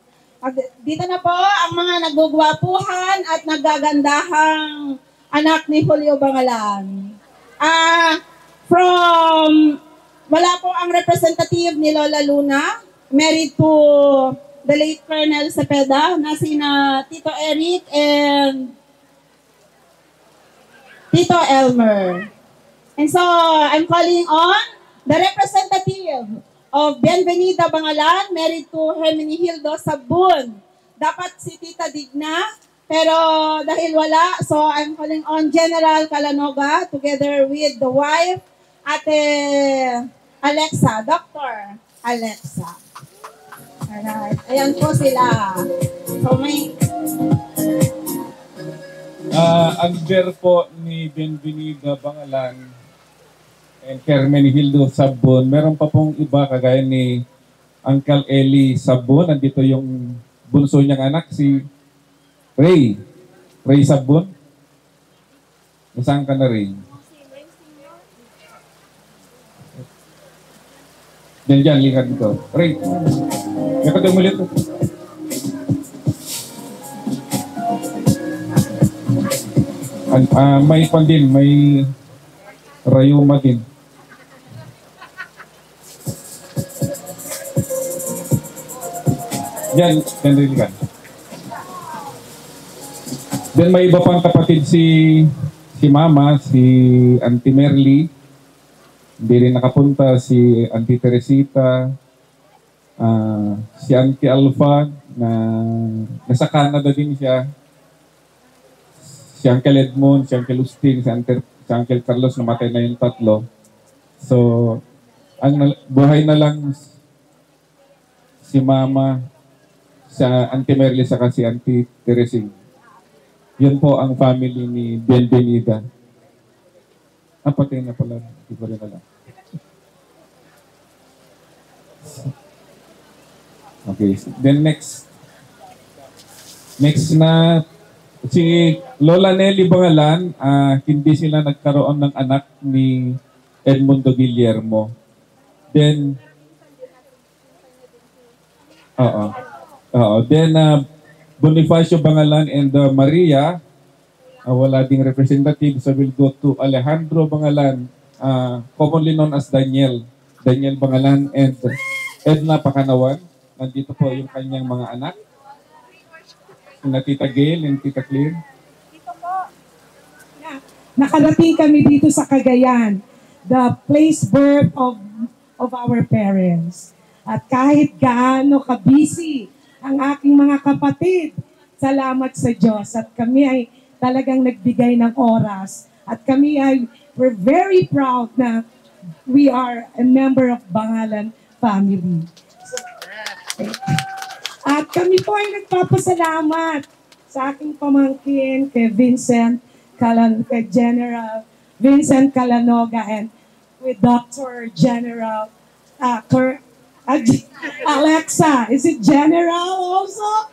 Speaker 4: Dito na po ang mga nagugwapuhan at naggagandahang anak ni Julio Bangalan. Wala po ang representative ni Lola Luna, married to the late Colonel Cepeda, na sina Tito Eric and Tito Elmer. And so, I'm calling on the representative of Bienvenida Bangalan, married to Hermenegildo Sabun. Dapat si Tita Digna, pero dahil wala, so I'm calling on General Calanoga together with the wife, Ate Alexa, Dr. Alexa. Alright, ayan po sila. So may...
Speaker 15: Ang bear po ni Bienvenida Bangalan and Hermenegildo Sabon. Meron pa pong iba kagaya ni Uncle Eli Sabon. Nandito yung bunso niyang anak, si Ray. Ray Sabon. Nasaan ka na, Ray? Diyan, lihat dito. Ray. Yakad yung mulit. May pan din, may rayuma din. Yan, nandilikan. Then may iba pang kapatid si Mama, si Auntie Merly. Hindi rin nakapunta si Auntie Teresita, si Auntie Alpha na nasa Canada din siya. Si Uncle Edmond, si Uncle Ustin, si Uncle Carlos, namatay na yung tatlo. So, ang buhay na lang si Mama, sa Auntie Merly, saka si Auntie Teresing. Yun po ang family ni Bienvenida. Patay na pala. Di ba rin alam. Okay. Then next na si Lola Nelly Bangalan, hindi sila nagkaroon ng anak ni Edmundo Guillermo. Then then Bonifacio Bangalan and Maria, wala ding representative, so we'll go to Alejandro Bangalan, commonly known as Daniel Bangalan, and Edna Pakanawan. Nandito po yung kanyang mga anak, sina Tita Gail and Tita Claire.
Speaker 4: Dito po.
Speaker 10: nakarating kami dito sa Cagayan, the place birth of our parents. At kahit gaano ka-busy ang aking mga kapatid, salamat sa Diyos. At kami ay talagang nagbigay ng oras. At kami ay, we're very proud na we are a member of Bangalan family. At kami po ay nagpapasalamat sa aking pamangkin kay kay General Vincent Calanoga and with Dr. General Alexa. Is it General also?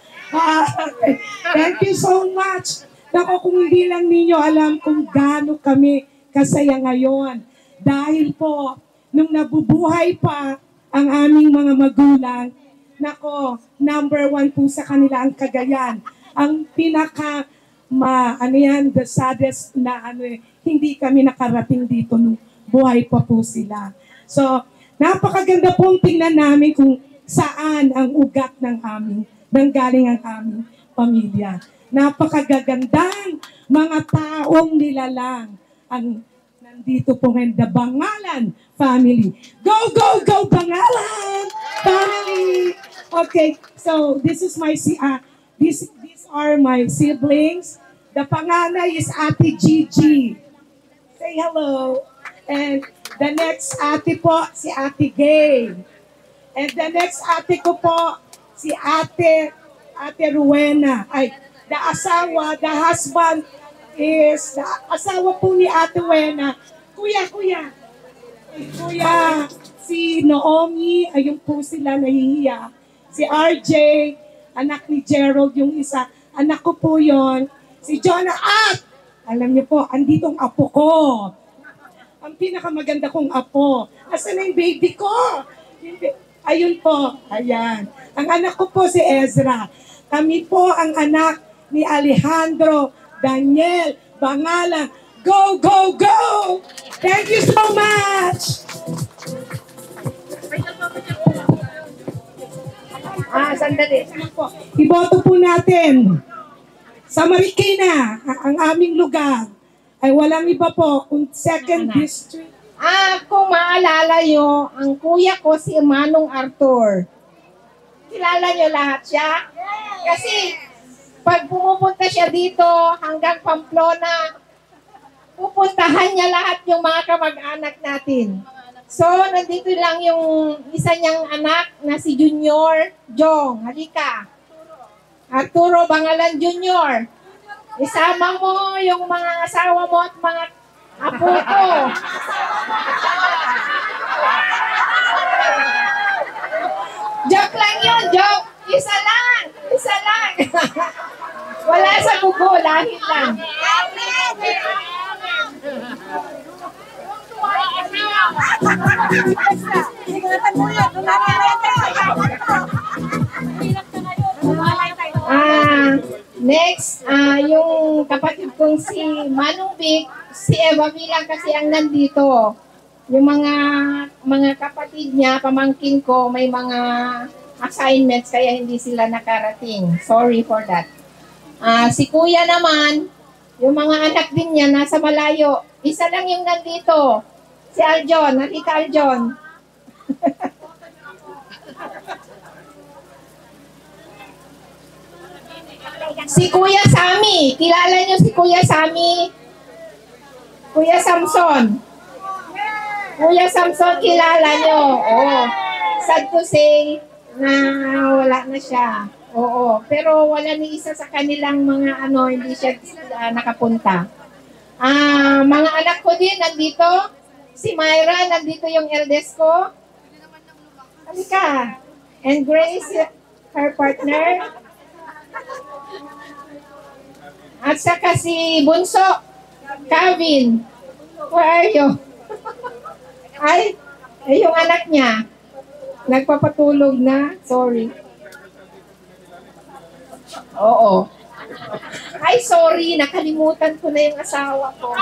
Speaker 10: Thank you so much. Naku, kung hindi lang ninyo alam kung gaano kami kasaya ngayon. Dahil po, nung nabubuhay pa ang aming mga magulang, nako, number 1 po sa kanila ang Cagayan. Ang pinaka, the saddest na hindi kami nakarating dito nung buhay pa po sila. So, napakaganda pong tingnan namin kung saan ang ugat nanggaling ang aming pamilya. Napakagagandang mga taong nilalang ang nandito po ngayon, the Bangalan family. Go, go, go, Bangalan family! Okay, so this is my, these are my siblings. The panganay is Ate Gigi. Say hello. And the next ate po, si Ate Gay. And the next ate ko po, si Ate Rowena. Ay, the husband is, the asawa po ni Ate Rowena. Kuya, si Naomi, ayun po sila nahihiya. Si RJ, anak ni Gerald yung isa. Anak ko po yon. Si Jonah at, alam niyo po, andito ang apo ko. Ang pinakamaganda kong apo. Asan na yung baby ko? Ayun po, ayan. Ang anak ko po si Ezra. Kami po ang anak ni Alejandro Daniel Bangalan. Go, go, go! Thank you so much! Sandali. Iboto po natin sa Marikina, ang aming lugar, ay walang iba po kung 2nd District.
Speaker 16: Kung maalala nyo, ang kuya ko si Manong Arthur. Kilala nyo lahat siya? Kasi pag pumupunta siya dito hanggang Pamplona, pupuntahan niya lahat yung mga kamag-anak natin. So, nandito lang yung isa niyang anak na si Junior Jong. Halika. Arturo Bangalan Junior. Isama mo yung mga asawa mo at mga apo ko. Joke lang yun, joke. Isa lang. Wala sa kuko, lahit lang. Next, yung kapatid kong si Manong Vic, si Eva Bilang kasi ang nandito. Yung mga kapatid niya, pamangkin ko, may mga assignments kaya hindi sila nakarating. Sorry for that. Si Kuya naman, yung mga anak din niya nasa malayo. Isa lang yung nandito. Si Aljon. Nakita Aljon. Si Kuya Sammy. Kilala niyo si Kuya Sammy? Kuya Samson. Kuya Samson, kilala niyo. Oo. Sad to say na wala na siya. Oo. Pero wala ni isa sa kanilang mga hindi siya nakapunta. Mga anak ko din nandito. Si Myra, nandito yung eldest ko. Halika. And Grace, her partner. At saka si Bunso, Kevin. Where are you? Ay, yung anak niya. Nagpapatulog na. Sorry. Oo. Ay, sorry. Nakalimutan ko na yung asawa ko.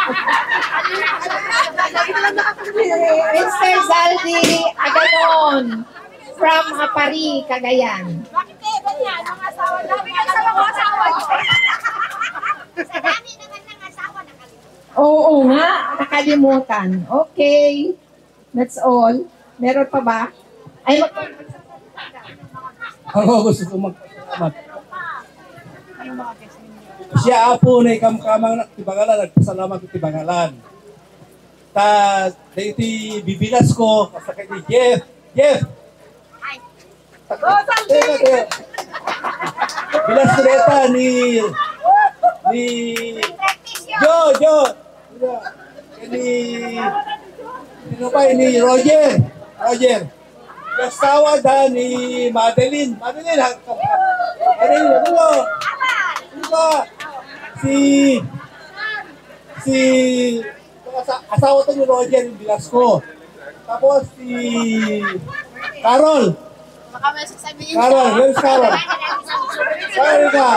Speaker 16: Mr. Zaldi Aganon from Apari, Cagayan.
Speaker 7: Bakit kayo ganyan? Mga asawa namin. Sa mga asawa. Sa dami naman ng asawa nakalimutan.
Speaker 16: Oo nga, nakalimutan. Okay. That's all. Meron pa ba? Ay,
Speaker 17: Ako gusto ko magpasalamat. Siya po na ikamkamang tibangalan, nagpasalamat ng tibangalan. Ta, iti bibilas ko, kasi kay Jeff. Bilas ko neta ni Jo. Ni Roger. Kasawa da ni Madeline. Ano? Si asawa to ni Roger yung Velasco. Tapos si Carol.
Speaker 7: Baka may sasabihin
Speaker 17: Carol, where's Carol? Sorry ka.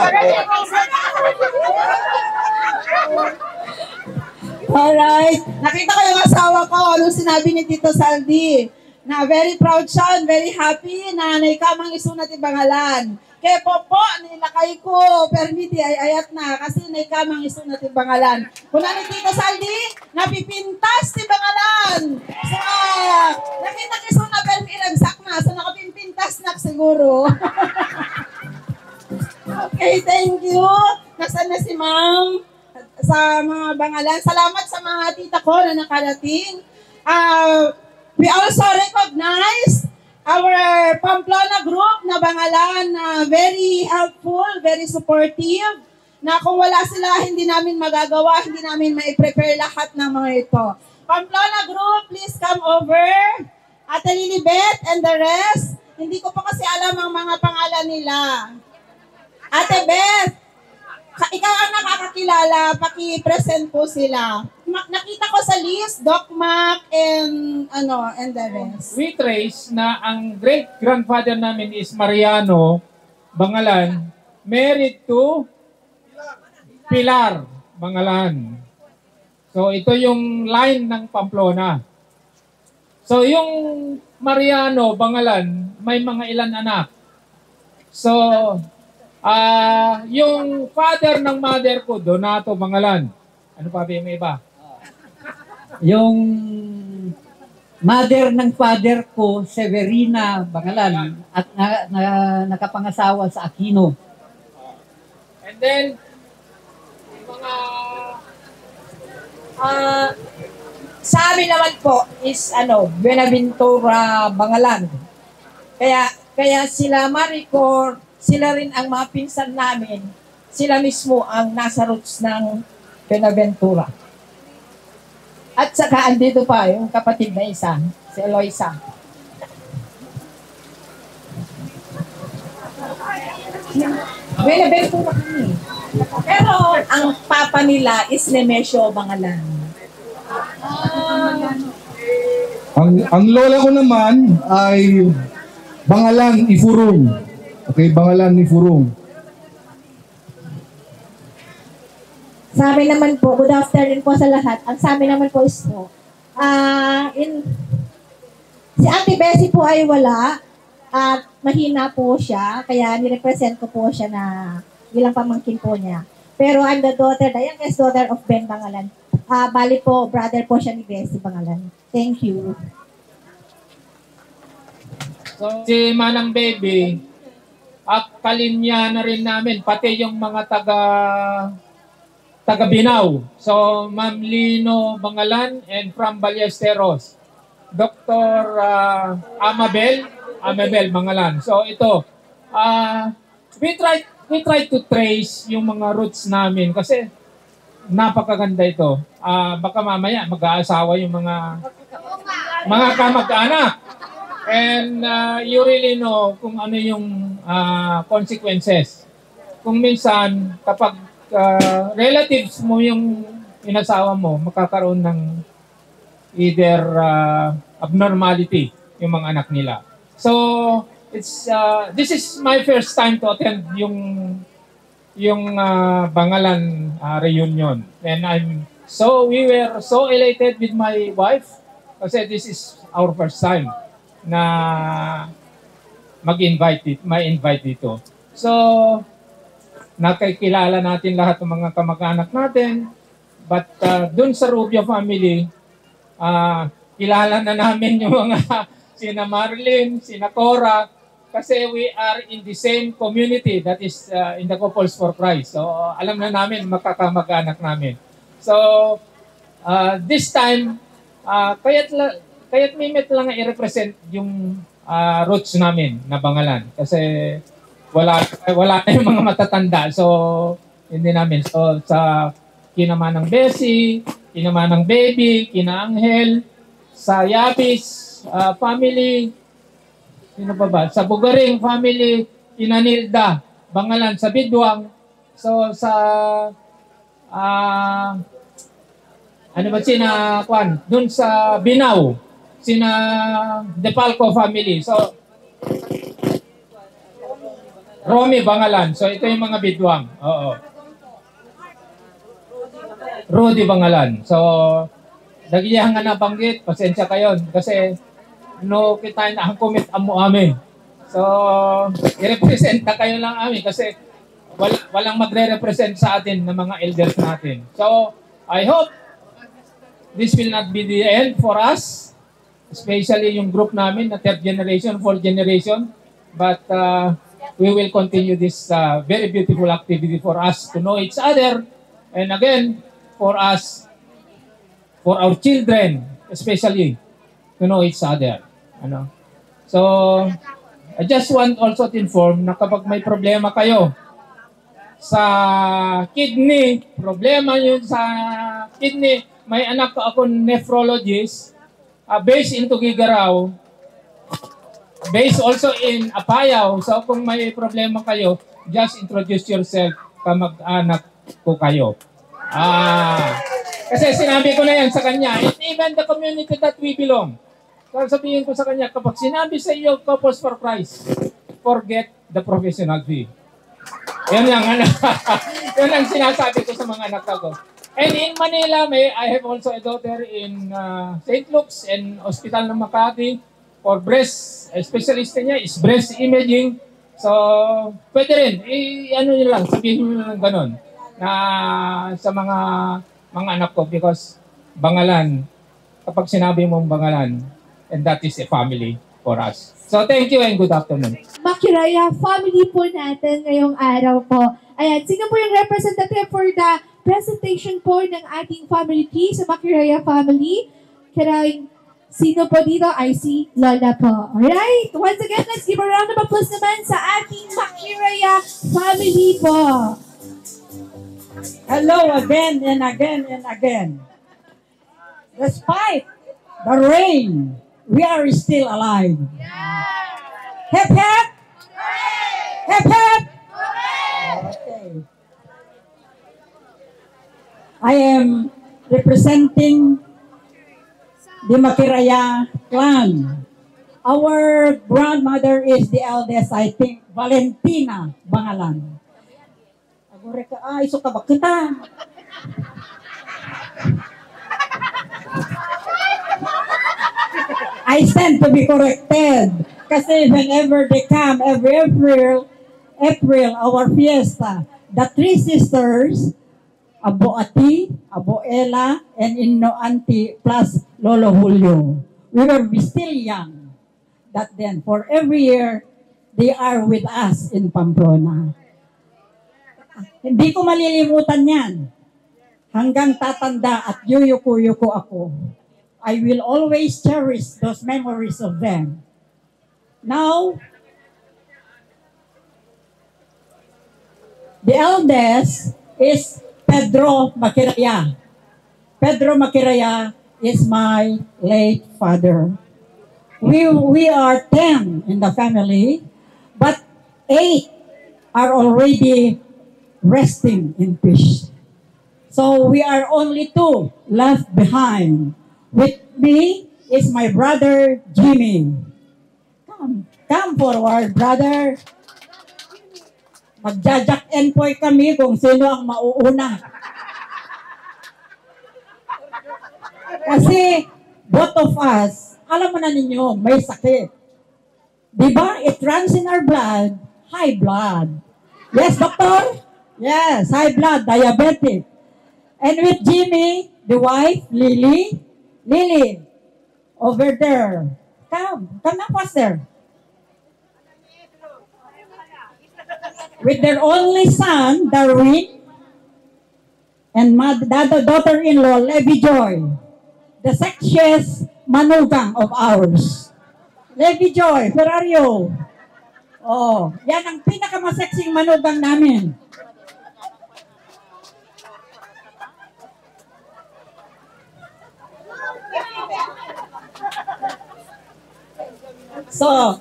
Speaker 4: Alright. Nakita ko yung asawa ko. Anong sinabi ni Tito Saldi? Na very proud siya and very happy na naikamang isunat ibangalan. Kaya po, nilakay ko, permiti ay ayat na kasi naikamang isunat ibangalan. Kung ni Tito Saldi, napipintas ibangalan. So, nakita ko isunat permiti ragsak na. So, nakapimpintas na siguro. Okay, thank you. Nasaan na si Ma'am? Sa mga bangalan. Salamat sa mga tita ko na nakarating. We also recognize our Pamplona group na bangalan na very helpful, very supportive, na kung wala sila, hindi namin magagawa, hindi namin mai-prepare lahat ng mga ito. Pamplona group, please come over. Ate Lilibet and the rest. Hindi ko pa kasi alam ang mga pangalan nila. Ate Beth, ikaw ang nakakakilala, paki-present po sila. Nakita ko sa list, Doc Mac and the rest.
Speaker 8: We trace na ang great-grandfather namin is Mariano Bangalan, married to Pilar Bangalan. So ito yung line ng Pamplona. So yung Mariano Bangalan, may mga ilan anak. So yung father ng mother ko, Donato Bangalan. Ano pa ba yung iba?
Speaker 18: Yung mother ng father ko, Severina Bangalan, at nakapangasawa sa Aquino.
Speaker 8: And then, mga...
Speaker 16: sa amin naman po is Buenaventura Bangalan. Kaya sila Maricor, sila rin ang mga pinsan namin, sila mismo ang nasa roots ng Buenaventura. At saka andito pa yung kapatid na isa, si Eloisa. Buenaventura kami. Pero ang papa nila is Nemesio Bangalan.
Speaker 15: Ang lola ko naman ay Bangalan Ifurong. Okay, Bangalan Ifurong.
Speaker 10: Sa amin naman po, good afternoon po sa lahat. Ang sa amin naman po is si Ate Bessie po ay wala at mahina po siya, kaya nirepresent ko po siya na bilang pamangkin po niya. Pero I'm the youngest daughter of Ben Bangalan. Bali po, brother po siya ni Bessie Bangalan. Thank you.
Speaker 8: So, si Manang Baby, kalinya na rin namin, pati yung mga taga Binao. So, Ma'am Lino Bangalan and from Ballesteros. Dr. Amabel Bangalan. So, ito, we try to trace yung mga roots namin kasi napakaganda ito. Baka mamaya mag-aasawa yung mga kamag-anak. And you really know kung ano yung consequences. Kung minsan, kapag relatives mo yung inasawa mo, makakaroon ng either abnormality yung mga anak nila. So, this is my first time to attend yung Bangalan reunion. And we were so elated with my wife kasi this is our first time na ma-invite dito. So, nakikilala natin lahat ng mga kamag-anak natin.
Speaker 13: But dun sa Rubio family, kilala na namin yung mga sina Marilyn, sina Cora, kasi we are in the same community, that is in the Couples for Christ. So alam na namin, makakamag-anak namin. So this time, kaya't mimit lang i-represent yung roots namin na Bangalan. Kasi wala na yung mga matatanda. So hindi namin. So sa kinamanang Bessie, kinamanang Baby, kina Angel, sa Yabis family, sino pa ba? Sa Bugaring family, kina Nilda, Bangalan, sa Bidwang. So sa ano ba sina Kwan? Doon sa Binaw, sina Depalco family. So Romy Bangalan. So ito yung mga Bidwang. Oo. Rudy Bangalan. So dagiyahan nga na banggit, pasensya kayo kasi no kita na ang comment amo amin. So i-represent na kayo lang amin kasi walang magre-represent sa atin ng mga elders natin. So I hope this will not be the end for us, especially yung group namin na third generation, fourth generation, but we will continue this very beautiful activity for us to know each other, and again for us, for our children especially, to know each other. Ano? So I just want also to inform na kapag may problema kayo sa kidney, problema yun sa kidney, may anak ako nephrologist, based in Tugigaraw, based also in Apayao. So kung may problema kayo, just introduce yourself, kamag-anak ko kayo. Kasi sinabi ko na yan sa kanya, and even the community that we belong. So sabihin ko sa kanya, kapag sinabi sa iyo, Couples for Christ, forget the professional fee. Yan lang, ano. Yan ang sinasabi ko sa mga anak ko. And in Manila, I have also a daughter in St. Luke's and Hospital ng Makati for breast, specialist niya is breast imaging. So, pwede rin, ano nyo lang, sabihin nyo lang ganun na sa mga anak ko because Bangalan, kapag sinabi mong Bangalan, and that is a family for us. So, thank you and good afternoon.
Speaker 2: Makiraya family po natin ngayong araw po. Ayan, sino po yung representative for the presentation po ng ating family tree sa Makiraya family? Karayang sino po dito? I see Lola po. Alright, once again, let's give a round of applause naman sa ating Makiraya family po.
Speaker 10: Hello again and again and again. Despite the rain, we are still alive. Hip hip! Hip hip! Okay. I am representing the Makiraya clan. Our grandmother is the eldest, I think, Valentina Bangalan. Agore ka, iso ka ba kita? I stand to be corrected. Kasi whenever they come, every April, our fiesta, the three sisters, Abo Ati, Abo Ella, and Inno Auntie, plus Lolo Julio. We were still young that then. For every year, they are with us in Pamplona. Hindi ko malilimutan yan. Hanggang tatanda at yuyuko-yuko ako. I will always cherish those memories of them. Now, the eldest is Pedro Makiraya. Pedro Makiraya is my late father. We are 10 in the family, but 8 are already resting in peace. So we are only 2 left behind. With me is my brother Jimmy. Come forward, brother. Magja-jack and poy kami kung sino ang mauuna. Kasi both of us, alam mo na ninyo, may sakit. Diba? It runs in our blood, high blood. Yes, doctor? Yes, high blood, diabetic. And with Jimmy, the wife, Lily. Lily, over there. Come now, Pastor. With their only son, Darwin, and daughter-in-law, Levi Joy, the sexiest manugang of ours. Levi Joy, where are you? Oh, yan ang pinakamasexing manugang namin. So,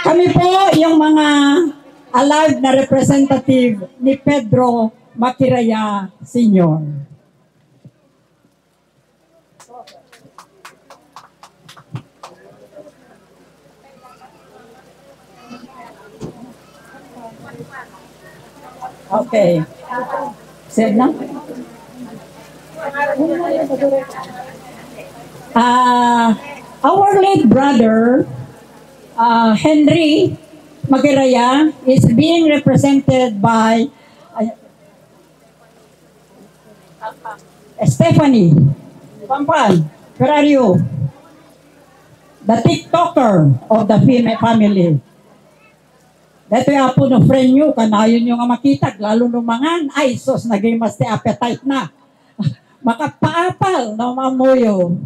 Speaker 10: kami po yung mga alive na representative ni Pedro Makiraya Sr. Okay. Said na? Our late brother, Henry Makiraya, is being represented by Stephanie Pampan. Where are you? The TikToker of the family. Dito yung apo no friend nyo, kanayon nyo nga makita, lalo lumangan, ay sos, naging mas appetite na. Makapaapal na mamuyo.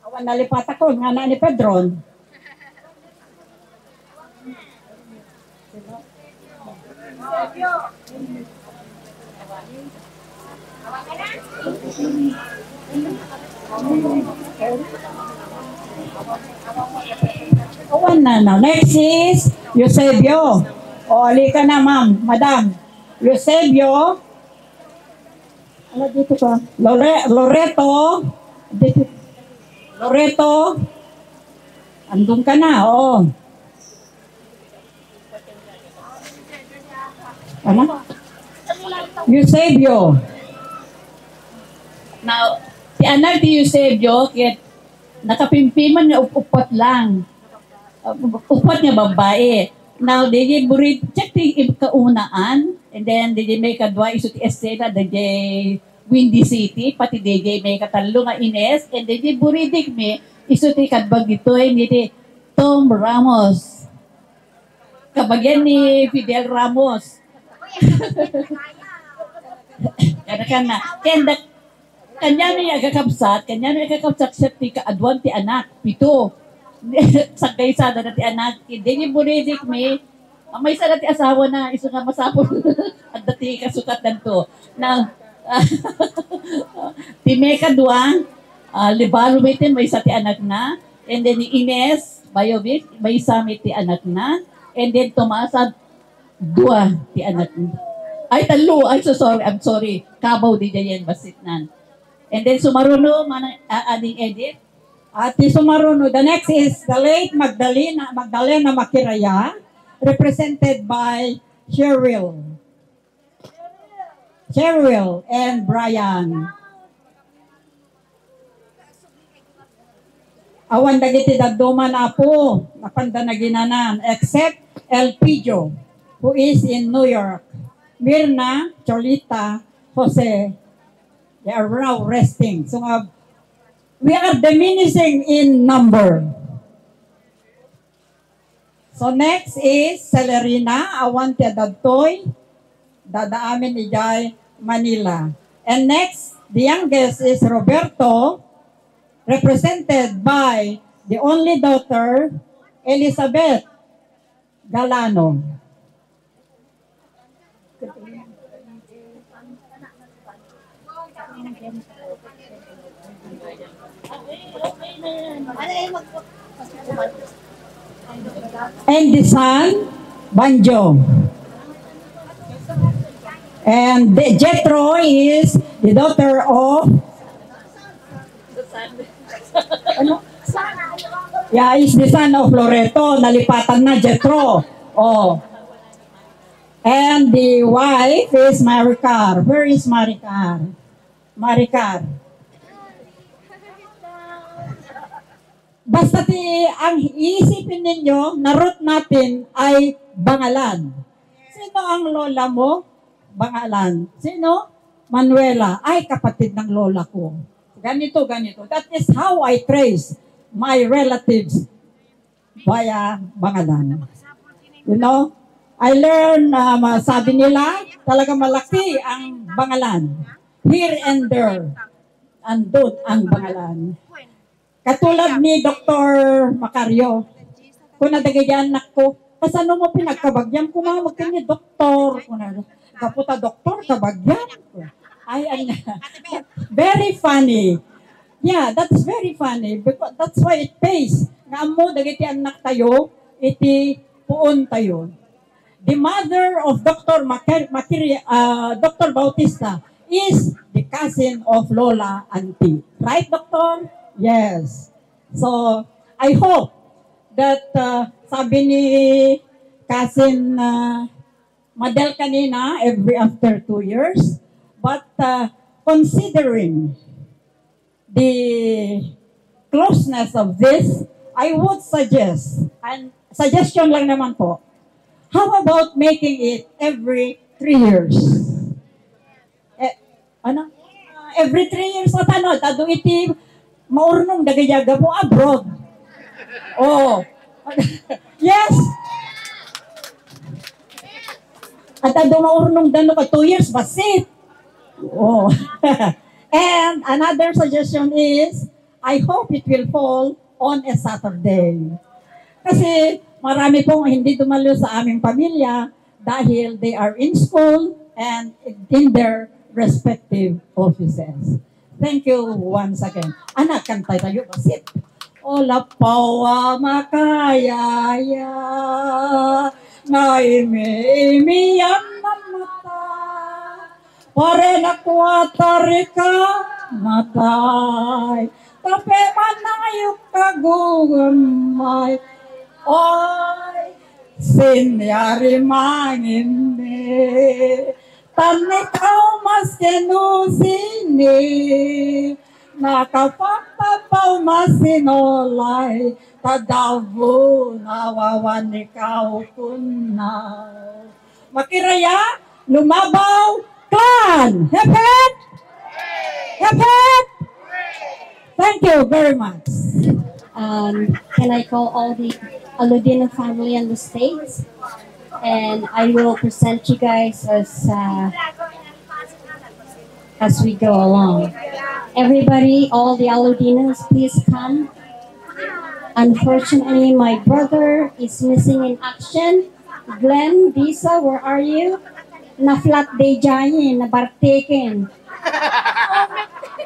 Speaker 10: Awan nalipat ako, nga na ni Pedron. Awan na na. Next is Eusebio. O, alika na ma'am, madam. Eusebio. Ano dito ka? Loreto. Dito. Loreto. Andun ka na, oo. Ano? Eusebio.
Speaker 19: Now, si anak ni Eusebio, kaya nakapimpiman nga upat lang. Upat nga babae. Now, di burid, check the kaunaan, and then di may kadwa iso ti esena, di Windy City, pati di may katalo nga Ines, and di buridik me, iso ti kadbag ito, di Tom Ramos. Kabagyan ni Fidel Ramos. Kana kanya na kakapsat sa ti kaadwan ti anak, pito. Sagay sada na ti anak, hindi ni buridik me, may sada ti asawa na, iso nga masapon, at dati kasukat nanto. Na, ti may kadwa, libalo mitin, may isa ti anak na, and then ni Ines, Bayovic, may isa ti anak na, and then Tomasa, dua ti anak na. Ay, talo, I'm sorry, Kabaw di dyan basit nan. And then sumaruno, ading edit. At sumaruno, the next is the late Magdalena Makiraya, represented by Cheryl and Brian. Awan dagiti daduma na po, napanda na ginanan, except El Pijo, who is in New York. Mirna, Cholita, Jose, they are now resting. So we are diminishing in number. So next is Celerina, Awante Dadtoy, dadaamin ni Jai, Manila. And next, the youngest is Roberto, represented by the only daughter, Elizabeth Galano. And the son, Banjo. And the Jethro is the daughter of yeah, is the son of Loreto. Nalipatan na Jethro. Oh. And the wife is Maricar. Where is Maricar? Maricar. Basta ang iisipin ninyo, na root natin ay Bangalan.
Speaker 10: Sino ang lola mo? Bangalan. Sino? Manuela. Ay, kapatid ng lola ko. Ganito, ganito. That is how I trace my relatives via Bangalan. You know, I learned, sabi nila, talaga malaki ang Bangalan. Here and there. Andun ang Bangalan. Katulad ni Dr. Macario. Kung nadagyan ko, kasano mo pinagkabagyan ko nga magkanya doktor. Kaputa doktor, kabagyan. Ay, very funny. Yeah, that's very funny. Because that's why it pays. Nga mo, dagiti anak tayo, iti puon tayo. The mother of Dr. Dr. Bautista is the cousin of Lola Auntie. Right, Doctor? Yes. So, I hope that sabi ni cousin Madel kanina, every after 2 years, but considering the closeness of this, I would suggest, and suggestion lang naman po, how about making it every 3 years? Every 3 years at ano, tado iti maurnong dagayaga mo abroad. Oh. Yes. At tado maurnong dano ka 2 years, basit. Oh. And another suggestion is, I hope it will fall on a Saturday. Kasi marami pong hindi dumalo sa aming pamilya dahil they are in school and in their respective offices. Thank you once again. Anak, kantay tayo basit. Ola pawa makayaya na imi-imiyan na mata pare na kuwatarika matay tape manayok kagugumay oy sinyari mangindi tanikaw mas kenusini nakapagpapaw masinolay tadavu nawawan ikaw kunaw makiraya lumabaw clan hep hep hep hep. Thank you very much.
Speaker 20: Can I call all the Aludino family on the stage? And I will present you guys as we go along. Everybody, all the Aludinos, please come. Unfortunately, my brother is missing in action. Glenn, Disa, where are you? Na flat day dyan, na bartikin.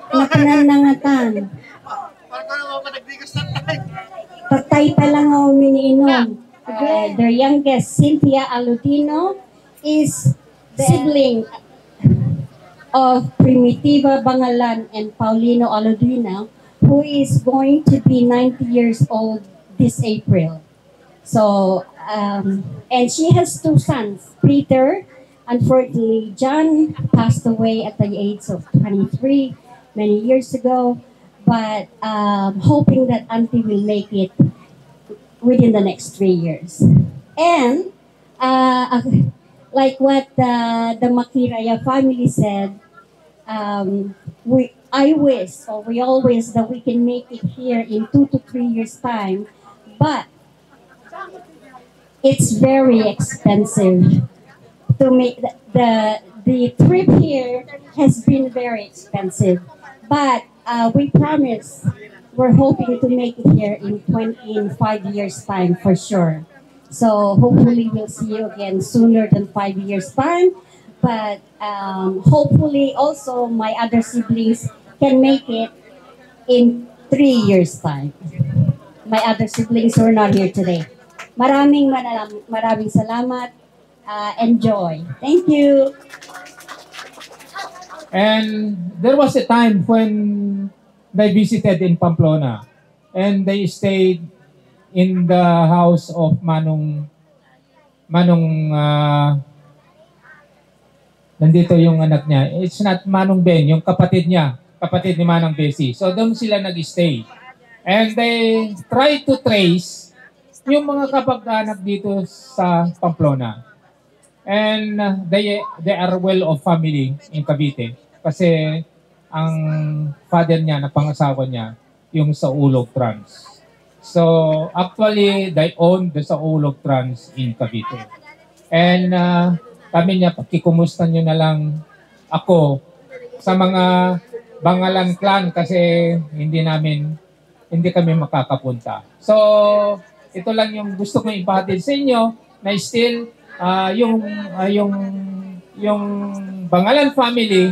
Speaker 20: Na pananangatan. Tatay pa lang ang uminiinom. Their youngest, Cynthia Aludino, is sibling of Primitiva Bangalan and Paulino Aludino, who is going to be 90 years old this April. So, and she has 2 sons, Peter. Unfortunately, John passed away at the age of 23 many years ago, but hoping that Auntie will make it within the next 3 years. And like what the Makiraya family said, we all wish that we can make it here in 2 to 3 years time, but it's very expensive. To make the trip here has been very expensive, but we promise we're hoping to make it here in 5 years time for sure. So hopefully we'll see you again sooner than 5 years time. But hopefully also my other siblings can make it in 3 years time. My other siblings who are not here today. Maraming salamat. Enjoy. Thank you.
Speaker 13: And there was a time when they visited in Pamplona and they stayed in the house of Manong nandito yung anak niya. It's not Manong Ben, yung kapatid niya, kapatid ni Manang Bessie. So doon sila nag-stay. And they try to trace yung mga kapag-anak dito sa Pamplona. And they are well of family in Cavite. Kasi ang father niya, na pangasawa niya, yung sa Ulog Trans. So actually, they own the sa Ulog Trans in Cavite. And kami niya, pakikumusta niyo na lang ako sa mga Bangalan clan kasi hindi kami makakapunta. So ito lang yung gusto ko ipahatid sa inyo na still yung Bangalan family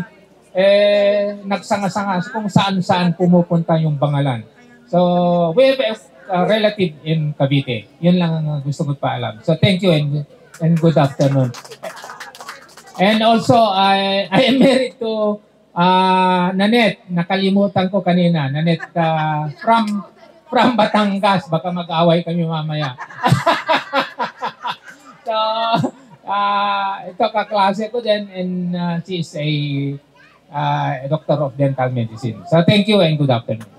Speaker 13: nagsanga-sanga kung saan-saan pumupunta yung Bangalan. So we have a relative in Cavite. Yun lang ang gusto ko paalam. So thank you and good afternoon. And also I am married to Nanette. Nakalimutan ko kanina. Nanette from Batangas. Baka mag-away kami mamaya. So ito kaklase ko din and she is a doctor of dental medicine. So thank you and good afternoon.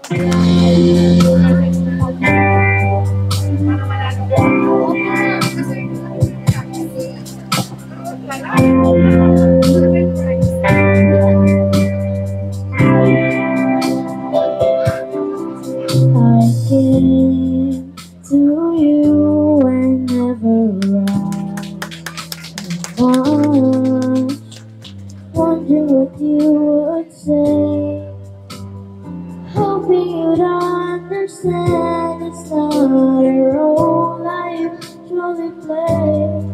Speaker 7: I came to you whenever I was wondering what you would say, hoping you'd understand it's not a role I usually play.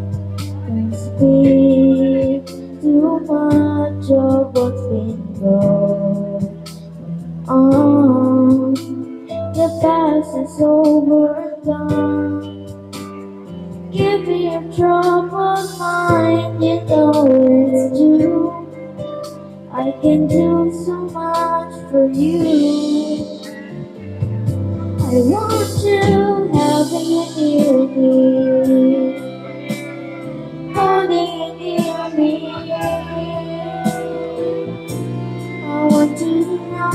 Speaker 7: Don't speak too much of what's been going on. The past is over and done. Give me a troubled mind, you know it's true. I can do so much for you. I want you having you near me, holding you near me. I want you to not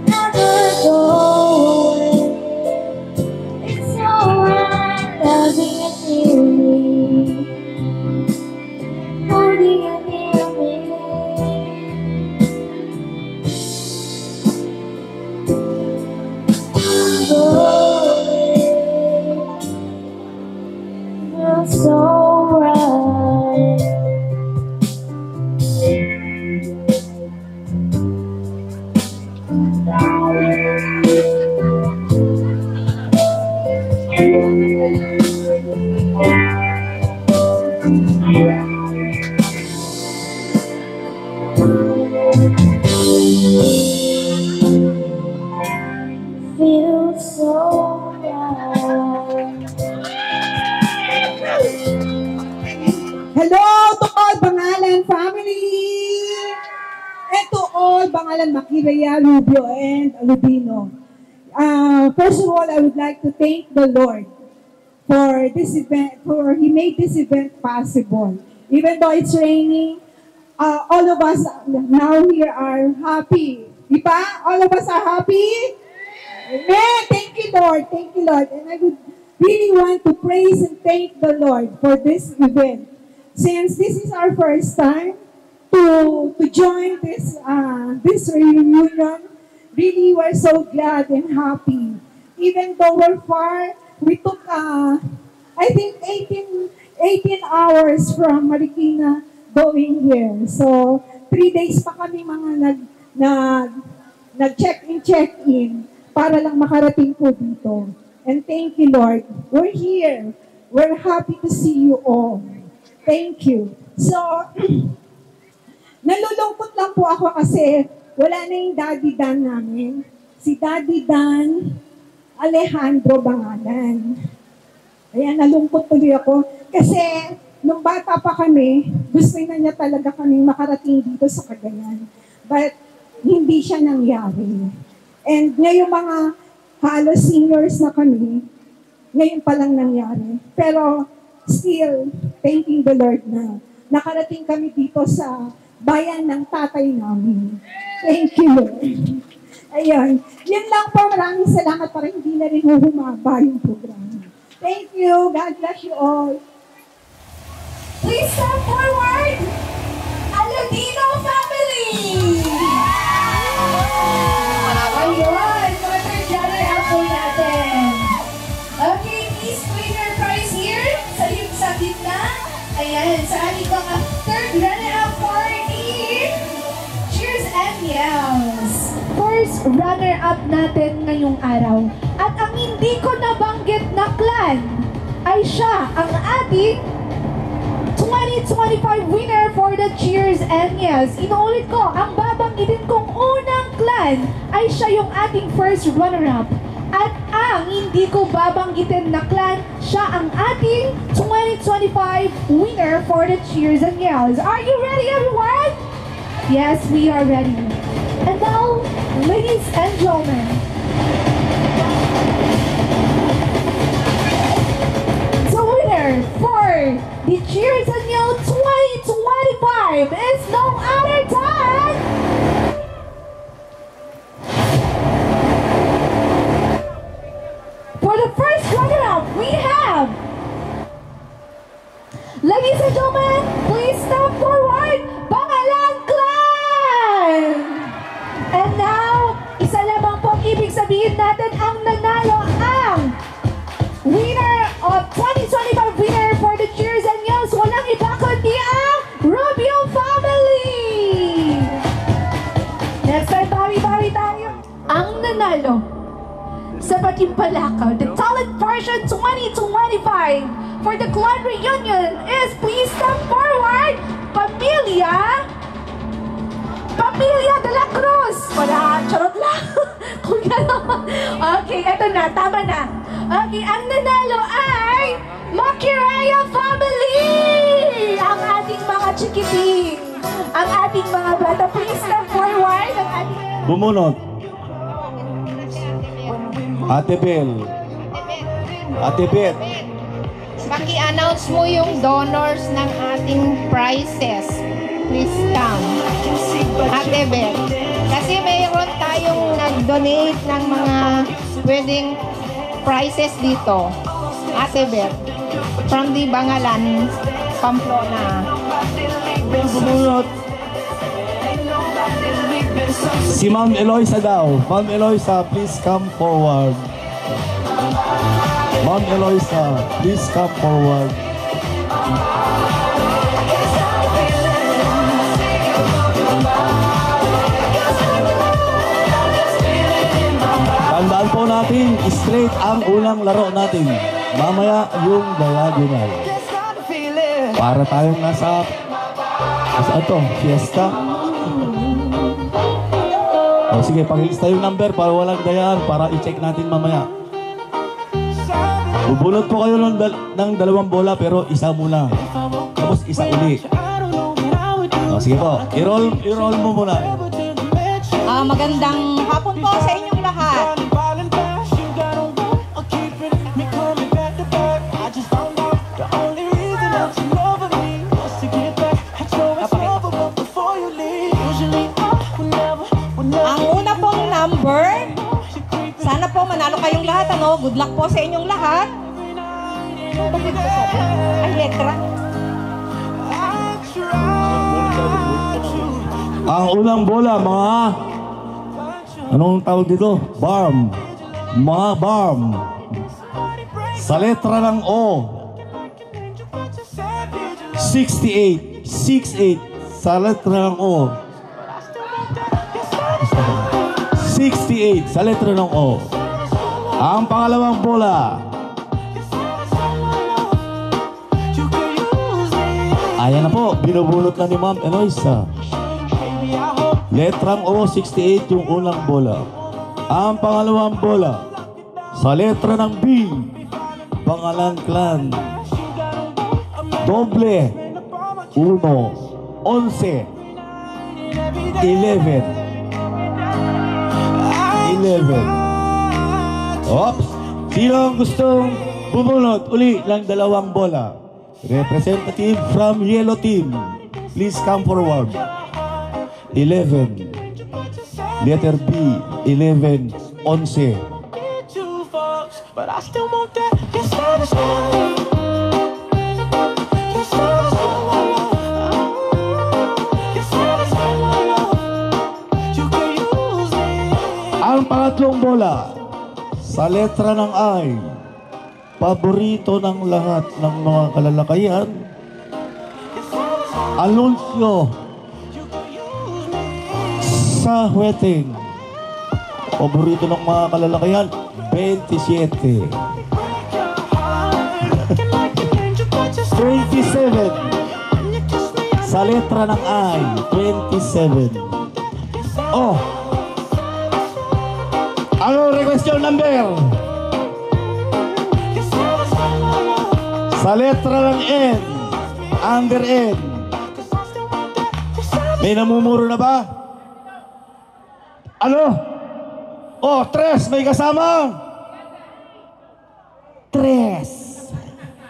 Speaker 7: never go away. It's alright having you near me, holding you near me. Go away, feels so right. Feels so right.
Speaker 10: Hello to all Bangalan family! And to all Bangalan Makiraya, Rubio, and Alubino. First of all, I would like to thank the Lord for this event, for He made this event possible. Even though it's raining, all of us now here are happy. Diba? All of us are happy? Amen. Thank you, Lord. Thank you, Lord. And I would really want to praise and thank the Lord for this event. Since this is our first time to join this reunion, really we're so glad and happy. Even though we're far, we took I think 18 hours from Marikina going here. So 3 days pa kami mga nag-check-in para lang makarating po dito. And thank you, Lord. We're here. We're happy to see you all. Thank you. So, nalulungkot lang po ako kasi wala na yung Daddy Dan namin. Si Daddy Dan Alejandro Bangalan. Ayan, nalungkot tuloy ako. Kasi, nung bata pa kami, gusto na niya talaga kami makarating dito sa Cagayan. But, hindi siya nangyari. And ngayon mga halos seniors na kami, ngayon pa lang nangyari. Pero still, thanking the Lord na nakarating kami dito sa bayan ng tatay namin. Thank you, Lord. Ayun. Yun lang po. Maraming salamat para hindi na rin humaba yung programa. Thank you. God bless you all.
Speaker 2: Please step forward. Aludino family. Ayun, quarter-runner-up po natin. Okay, please put your prize here sa gitna. Ayan, sa ating mga third runner-up party. Cheers and yells. First runner-up natin ngayong araw. At ang hindi ko nabanggit na clan ay siya ang ating 2025 winner for the Cheers and Yes. Inuulit ko, ang babanggitin kong unang clan ay siya yung ating first runner-up. At ang hindi ko babanggitin na clan, siya ang ating 2025 winner for the Cheers and Yes. Are you ready, everyone? Yes, we are ready. And now, ladies and gentlemen, the winner for the Cheers and Yell 2025 is no other than for the first runner-up we have, ladies and gentlemen, please step forward, Bangalan Clan! And now, isa lamang po ibig sabihin natin ang nanalo ang winner of 2025 winner for the Cheers and Yells. Walang iba kundi ang Rubio family! Next time, bawi-bawi tayo. Ang nanalo sa Patimpalakaw, the Talent Version 2025 for the Clan Reunion is, please step forward, Pamilya de la Cruz. Wala, charot lang. Kung gano'n. Okay, eto na, tama na. Okay, ang nanalo ay Makiraya family! Ang ating mga chikiting. Ang ating mga bata. Please step forward. Ang ating...
Speaker 17: Bumunot. Ate Bel. Ate Bet.
Speaker 16: Paki-announce mo yung donors ng ating prizes. Please come. Ate Bel. Kasi mayroon tayong nag-donate ng mga wedding prizes dito. Ate Bel. From the Bangalan, Pamplona.
Speaker 17: Bumunot. Si Ma'am Eloisa daw. Ma'am Eloisa, please come forward. Ma'am Eloisa, please come forward. Tandaan po natin, straight ang unang laro natin. Mamaya yung diagonal. Para tayong nasa ito, fiesta. O sige, pag-ilista yung number para walang dayaan, para i-check natin mamaya. Bubunot po kayo ng dalawang bola pero isa muna. Tapos isa uli. O sige po, i-roll mo muna.
Speaker 14: Magandang hapon po sa inyong lahat. Ang una pong number, sana po manalo kayong lahat, ano? Good luck po sa inyong lahat. Ay, letra.
Speaker 17: Ang unang bola, mga anong tawag dito? Barm. Mga barm. Sa letra ng O. 68. 68. Sa letra ng O. 68 sa letra ng O. Ang pangalawang bola. Ayan na po, binubunot na ni Ma'am Eloisa. Letrang O, 68 yung unang bola. Ang pangalawang bola. Sa letra ng B. Bangalan Clan. Doble. 1, 11, 11. Oops! Sino ang gustong bubunot uli ng dalawang bola? Representative from yellow team, please come forward. 11. Letter B, 11, 11. Ang pangatlong bola, sa letra ng I, paborito ng lahat ng mga kalalakayan, anunsyo sa wedding. Paborito ng mga kalalakayan, 27. 27. Sa letra ng I, 27. Oh! Ano requestion number? Sa letra ng N, under N. May namumuro na ba? Ano? Oh, 3, may kasama? 3.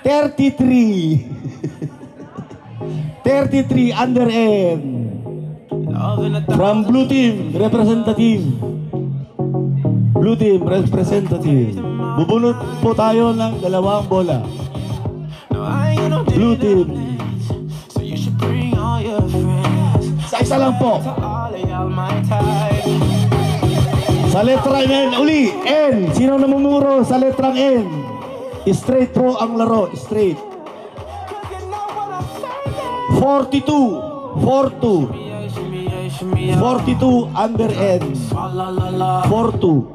Speaker 17: 33. 33 under N. From Blue Team, representative. Blue Team, representative. Bubunot po tayo ng 2 bola. Blue Team. Sa isa lang po. Sa letra N, uli, N. Sino namumuro sa letrang N? Straight po ang laro, straight. 42. 42 under N. 42.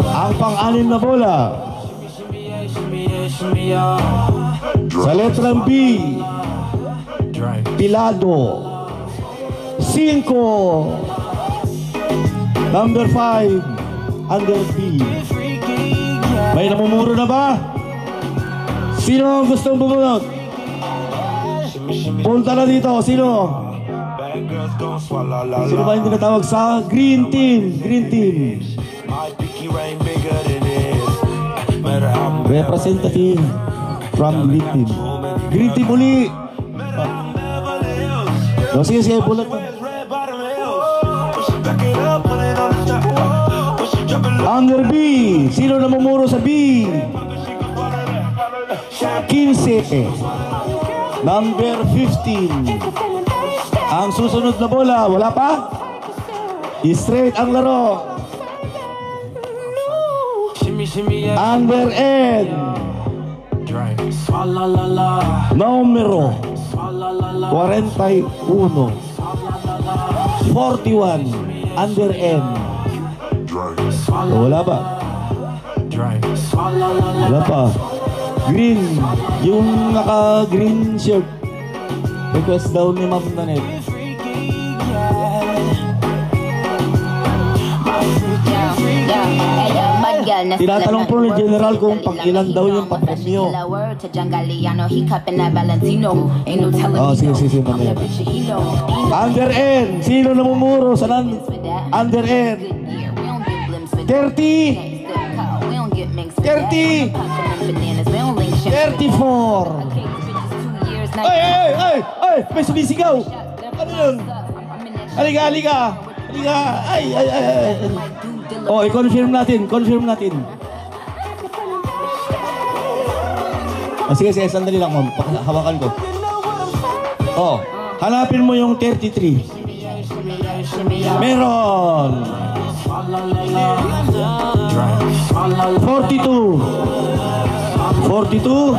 Speaker 17: Ang pang-anim na bola. Sa letrang B, Pilado. 5. Number 5 under B. May namumuro na ba? Sino ang gustong bumunot? Punta na dito. Sino? Sino ba yung tinatawag sa Green Team? Green Team. Representative from Green Team. Green Team uli. O sige, sige, bulat na. Under B. Sino namumuro sa B? 15. Number 15. Ang susunod na bola, wala pa? Straight ang laro. Under N. Numero 41. 41 under N. Wala ba? Wala pa. Green. Yung naka-green shirt. Request daw ni Ma'am Nanet. Tinatanong po ni General kung pag ilan daw yung papremyo. Oh, sige, sige, mamaya. Under N. Sino namumuro sa under N? 30. 30. 34. Ay! May sumisigaw! Ano yun? Halika! Halika! Ay! Oh, i-confirm natin. Oh, sige, sandali lang, ma'am. Hawakan ko. Oh, hanapin mo yung 33. Meron! 42. 42.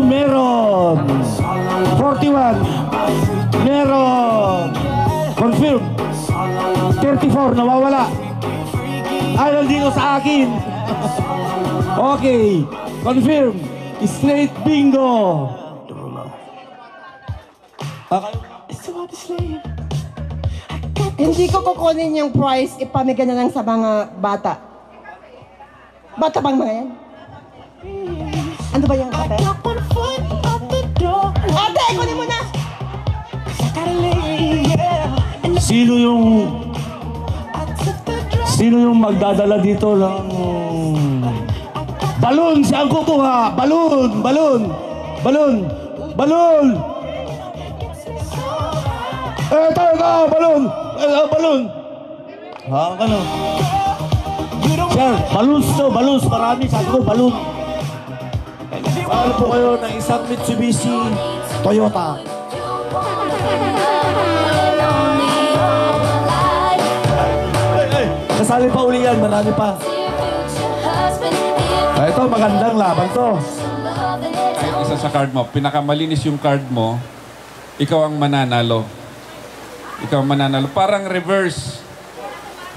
Speaker 17: Meron. 41. Meron. Confirm. 34. Nawawala. Ayaw dito sa akin. Okay. Confirm. Straight bingo.
Speaker 10: Hindi ko kukunin yung prize, ipamigay na lang sa mga bata. Bata bang mga yan? Ano ba yung ate? Ate, kunin mo na!
Speaker 17: Sino yung magdadala dito ng balon? Saan kukuha? Balon! Ito, balon! Ano? Sir, balloons to, balloons. Marami, sabi ko, balloon. Paano po kayo ng isang Mitsubishi Toyota? Kasali pa uli yan, marami pa. Ito, magandang laban to.
Speaker 15: Kahit isa sa card mo, pinakamalinis yung card mo, ikaw ang mananalo. Ikaw ang mananalo. Parang reverse.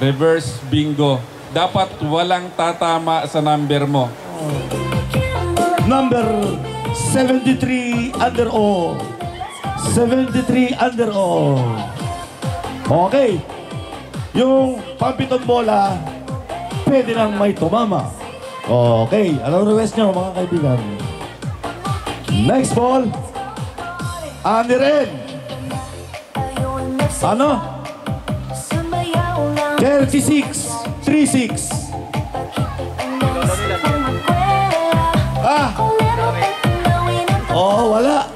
Speaker 15: Reverse bingo. Dapat walang tatama sa number mo.
Speaker 17: Number 73 under O. 73 under O. Okay. Yung pampitong bola, pwede lang may tumama. Okay. Anong request nyo, mga kaibigan? Next ball. Under N. Ano? 36. 36. Oh, wala.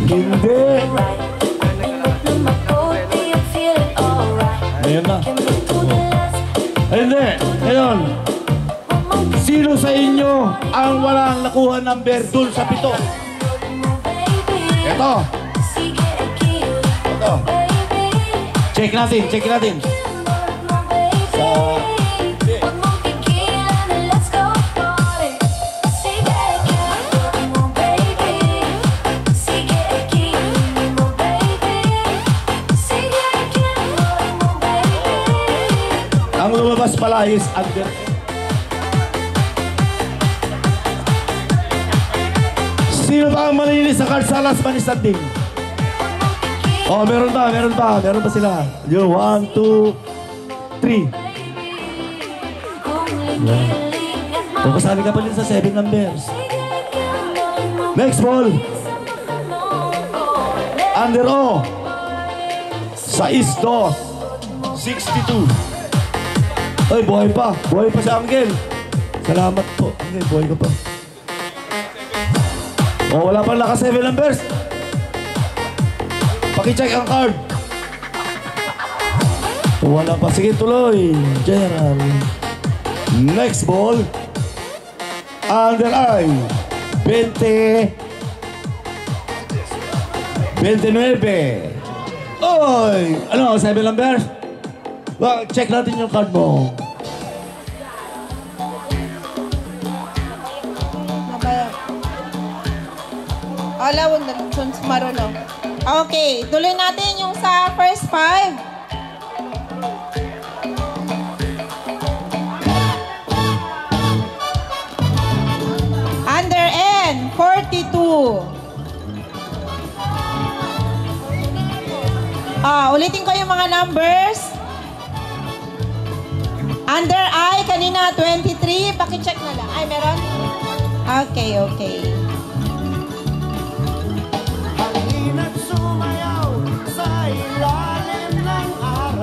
Speaker 17: Hindi. Ayun na. Hindi. Ayun. Sino sa inyo ang walang nakuha number dun sa 7? Ito. Ito. Check natin, check natin. Ang lumabas pala is under. Sino ba ang malinis sa card sa last man is standing? Oh, meron ba sila? Yung 1, 2, 3. Kung kasali ka pa rin sa 7 numbers. Next ball. Under O. Sa East 2. 62. Ay, buhay pa. Buhay pa si Angel. Salamat po. Angel, buhay ka pa. Oh, wala pang naka 7 numbers. Paki-check ang card. Wala pa. Sige, tuloy. General. Next ball. Under I. 20. 29. Oy! Ano? 7 numbers? Well, check natin yung card mo.
Speaker 16: Alawag na lang. Marunong. Okay, tuloy natin yung sa first 5. Under N, 42. Ulitin ko yung mga numbers. Under I, kanina 23. Pakicheck na lang. Ay, meron? Okay, okay.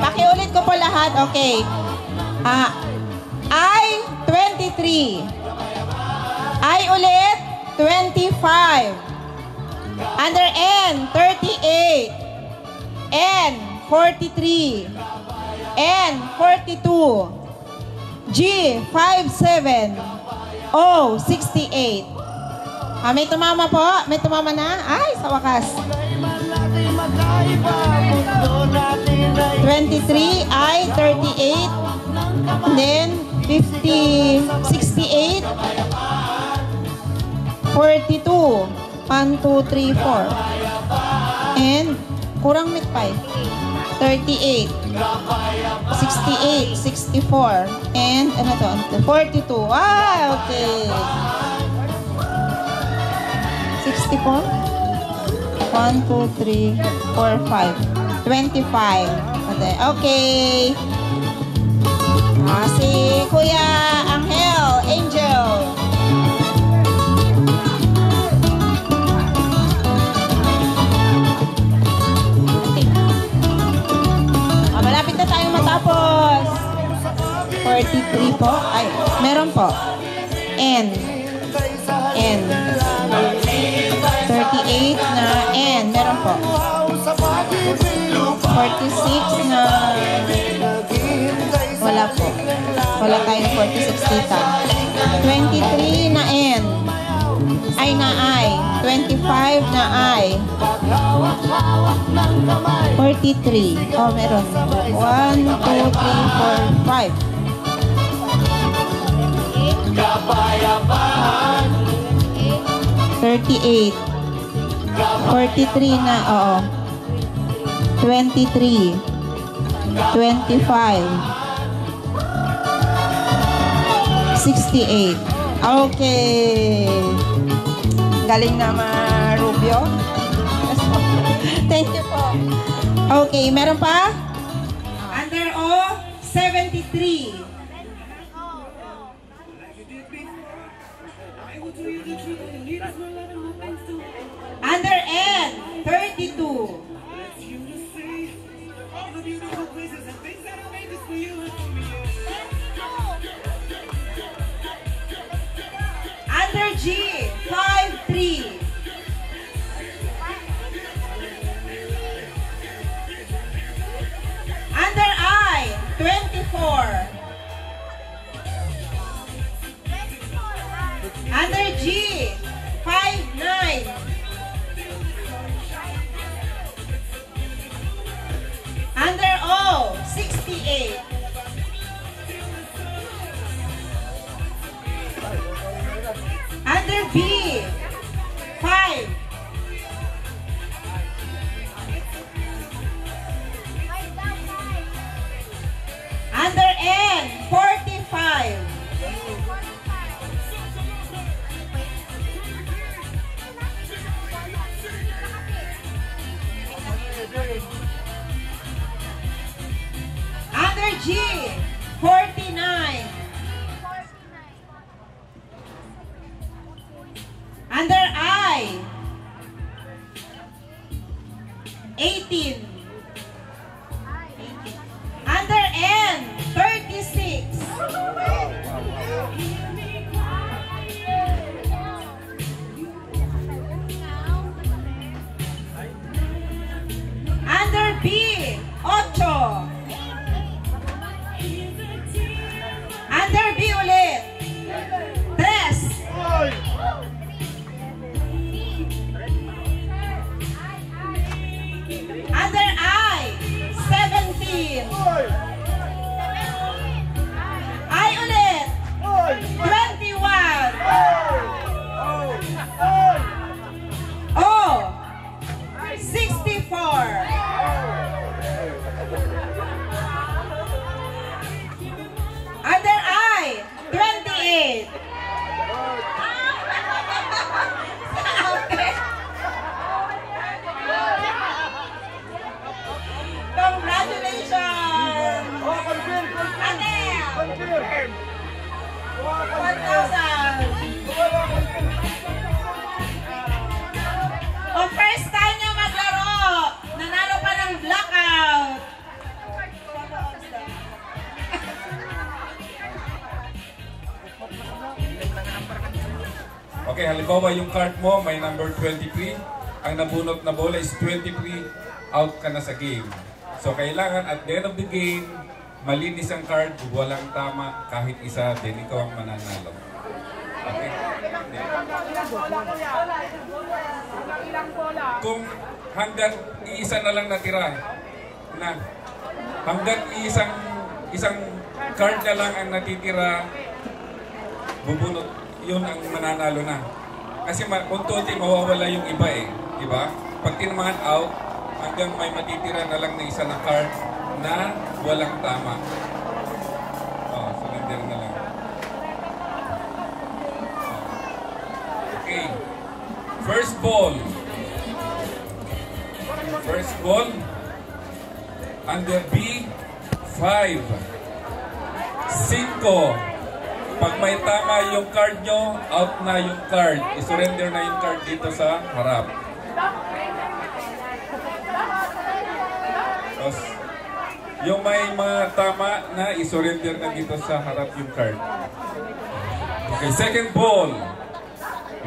Speaker 16: Pakiulit ko po lahat. Okay. I, 23. I ulit, 25. Under N, 38. N, 43. N, 42. G, 57. O, 68. May tumama po? May tumama na? Ay, sa wakas. 23, I, 38. And then, 50, 68. 42. 1, 2, 3, 4. And, kurang mit pa 38. 68, 64. And, ano to? 42. Ah, okay. 64. 1, 2, 3, 4, 5. 25. Okay. Si Kuya Angel. Malapit na tayong matapos. 43 po. Ay, meron po. N. 38 na N. Meron po. 46 na wala po. Wala tayong 46 tita. 23 na N. Ay na I. 25 na I. 43. Oh, meron. 1, 2, 3, 4, 5. 38. 43 na, oo. 23. 25. 68. Okay. Galing na Rubio. Thank you po. Okay, meron pa?
Speaker 10: Under O, 73. Under N, 32. Under G, 53. Under I, 24. Under G, 59. Under O, 68. Under B, 5. Under N, 45. Under G, 49. Under I, 18. Under N, 36. Under B, 8. Under B ulit, 3. Under I, 17. I ulit, 21. O, 64. Under I, 28. Congratulations! Ate! 1,000. O first time niya maglaro, nanalo pa ng blackout.
Speaker 15: Okay, halimbawa yung card mo may number 23. Ang nabunot na bola is 23. Out ka na sa game. So kailangan at the end of the game, malinis ang card, walang tama, kahit isa, din ikaw ang mananalo. Okay? Kung hanggang iisa na lang natira, hanggang isang card na lang ang natitira, bubunot, yun ang mananalo na. Kasi unti-unti mawawala yung iba eh. Diba? Pag tinamaan out, hanggang may matitira na lang na isa na card na walang tama. Surrender na lang. Okay. First ball. First ball. Under B, 5. 5. Pag may tama yung card nyo, out na yung card. I-surrender na yung card dito sa harap. Tapos, yung may mga tama na i-surrender na dito sa harap yung card. Okay, second ball.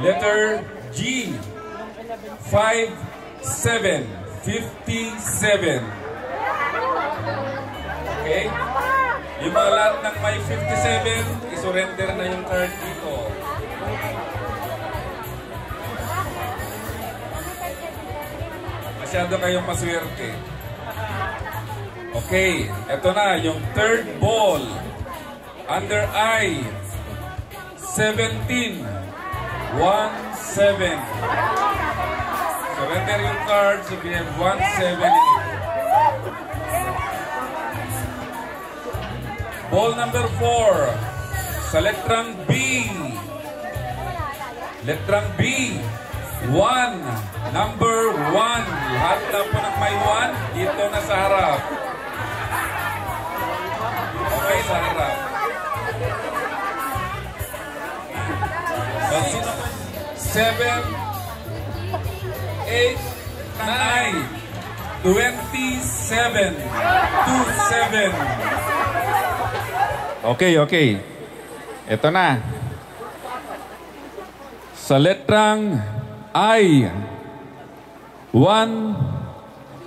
Speaker 15: Letter G. 5, 7. 57. Okay? Yung mga lahat ng may 57, isurrender na yung card dito. Masyado kayong maswerte. Okay, eto na yung third ball. Under I, 17. 1-7. Surrender yung cards if you have 1-7 in it. Ball number 4. Sa letrang B. Letrang B. 1. Number 1. Lahat na po ng may 1, dito na sa harap. Okay, sa harap. So, 7, 8, 9, 27, 27. Okay. Ito na. Sa letrang I, 1,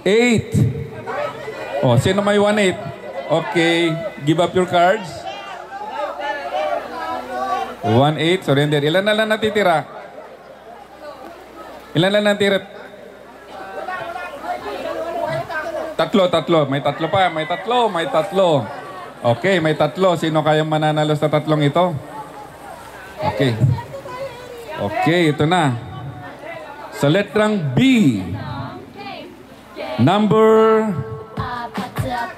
Speaker 15: 8. Oh, sino may 1, 8? Okay, give up your cards. 1-8, surrender. Ilan na lang natitira? Ilan na lang natitira? Tatlo. May tatlo. Okay, may tatlo. Sino kayang mananalo sa tatlong ito? Okay. Okay, ito na. Sa letrang B. Number 8.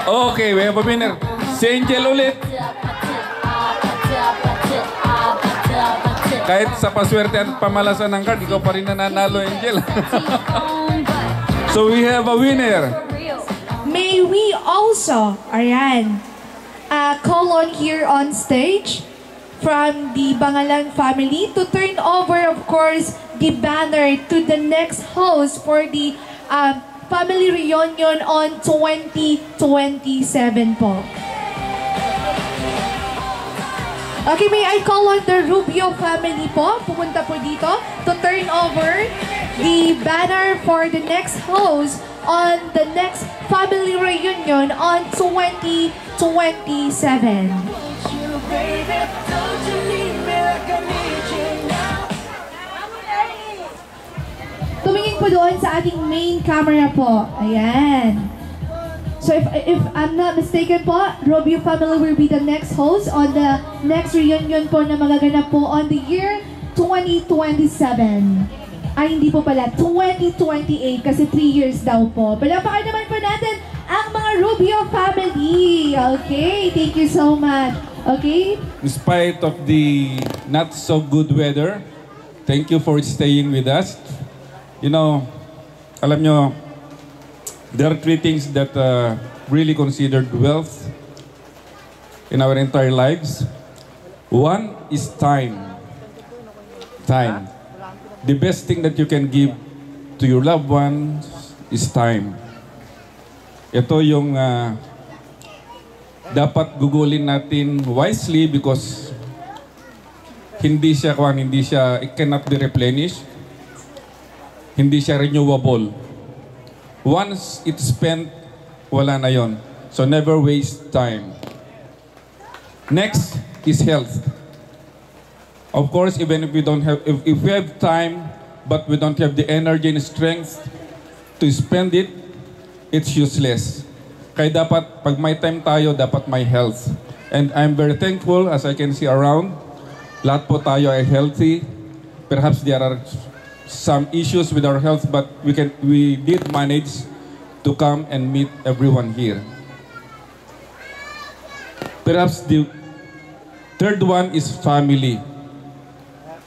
Speaker 15: Okay, we have a winner. Si Angel ulit. Kahit sa paswerte at pamalasan ng card, ikaw pa rin nananalo, Angel. So we have a winner.
Speaker 2: May we also, call on here on stage from the Bangalan family to turn over, of course, the banner to the next host for the family reunion on 2027 po. Okay, may I call on the Rubio family po, pupunta po dito, to turn over the banner for the next host on the next family reunion on 2027. Tumingin po doon sa ating main camera po. Ayan. So if I'm not mistaken po, Rubio family will be the next host on the next reunion po na magaganap po on the year 2027. Ay, hindi po pala, 2028 kasi 3 years daw po. Palapakan naman po natin ang mga Rubio family. Okay, thank you so much. Okay?
Speaker 15: In spite of the not so good weather, thank you for staying with us. You know, alam nyo, there are 3 things that really considered wealth in our entire lives. One is time. Time. The best thing that you can give to your loved ones is time. Ito yung dapat gugulin natin wisely because it cannot be replenished. Hindi siya renewable. Once it's spent, wala na yon. So never waste time. Next is health. Of course, even if we don't have, if we have time, but we don't have the energy and strength to spend it, it's useless. Kaya dapat, pag may time tayo, dapat may health. And I'm very thankful, as I can see around, lahat po tayo ay healthy. Perhaps there are some issues with our health, but we did manage to come and meet everyone here. Perhaps the third one is family.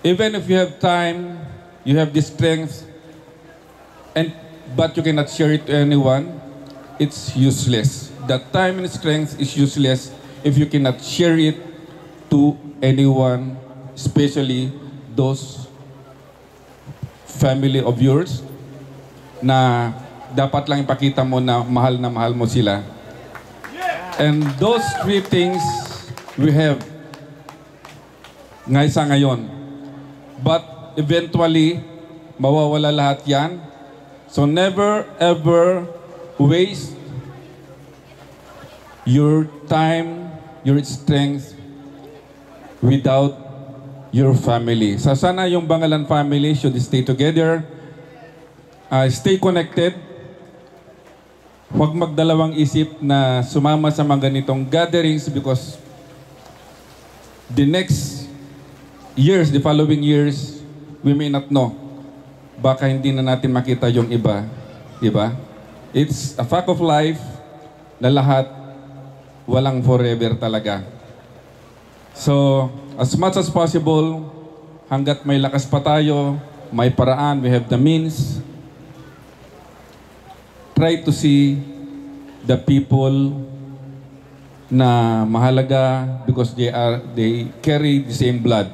Speaker 15: Even if you have time, you have the strength, but you cannot share it to anyone, it's useless. That time and strength is useless if you cannot share it to anyone, especially those family of yours na dapat lang ipakita mo na mahal mo sila. And those 3 things we have ngayon. But eventually, mawawala lahat yan. So never ever waste your time, your strength without your family. So sana yung Bangalan family should stay together, stay connected. Huwag magdalawang isip na sumama sa mga ganitong gatherings because the next years, the following years, we may not know. Baka hindi na natin makita yung iba. Diba? It's a fact of life na lahat walang forever talaga. So, as much as possible, hanggat may lakas pa tayo, may paraan, we have the means, try to see the people na mahalaga because they carry the same blood.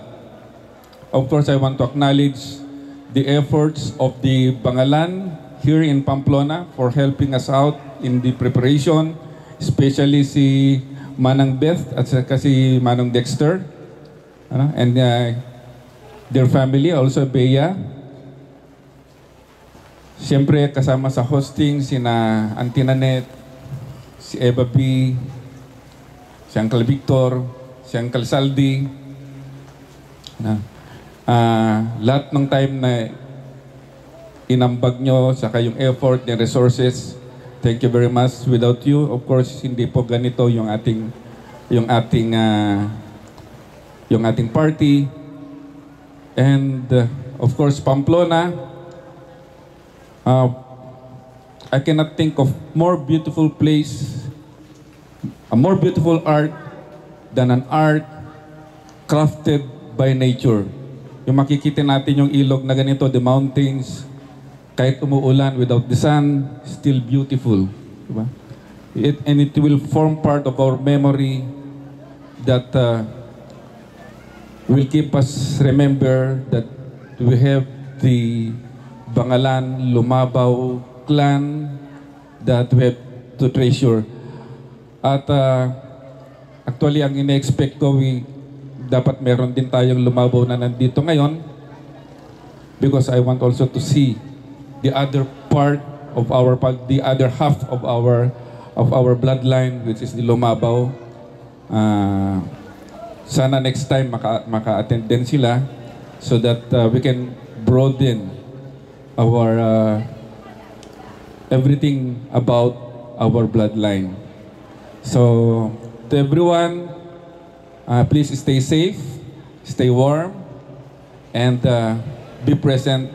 Speaker 15: Of course, I want to acknowledge the efforts of the Bangalan here in Pamplona for helping us out in the preparation, especially si Manang Beth at saka si Manong Dexter, and their family, also Bea. Siyempre kasama sa hosting sina Auntie Nanette, si Eva B, si Uncle Victor, si Uncle Saldi. Lahat ng time na inambag nyo, saka yung effort, yung resources, thank you very much. Without you, of course, hindi po ganito yung ating party. And of course, Pamplona, I cannot think of more beautiful place, a more beautiful art than an art crafted by nature. Yung makikita natin yung ilog na ganito, the mountains, kahit umuulan without the sun, still beautiful. Diba? And it will form part of our memory that will keep us remember that we have the Bangalan Lumabaw clan that we have to treasure. At actually, ang ina-expect ko, dapat meron din tayong Lumabaw na nandito ngayon because I want also to see the other part of the other half of our bloodline, which is the Lumabaw. Sana next time maka-attend din sila so that we can broaden our everything about our bloodline. So to everyone, please stay safe, stay warm, and be present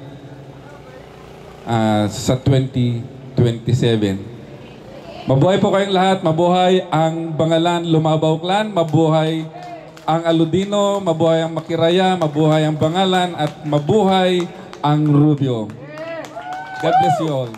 Speaker 15: sa 2027. Mabuhay po kayong lahat. Mabuhay ang Bangalan Lumabaw Clan. Mabuhay ang Aludino. Mabuhay ang Makiraya. Mabuhay ang Bangalan. At mabuhay ang Rubio. God bless you all.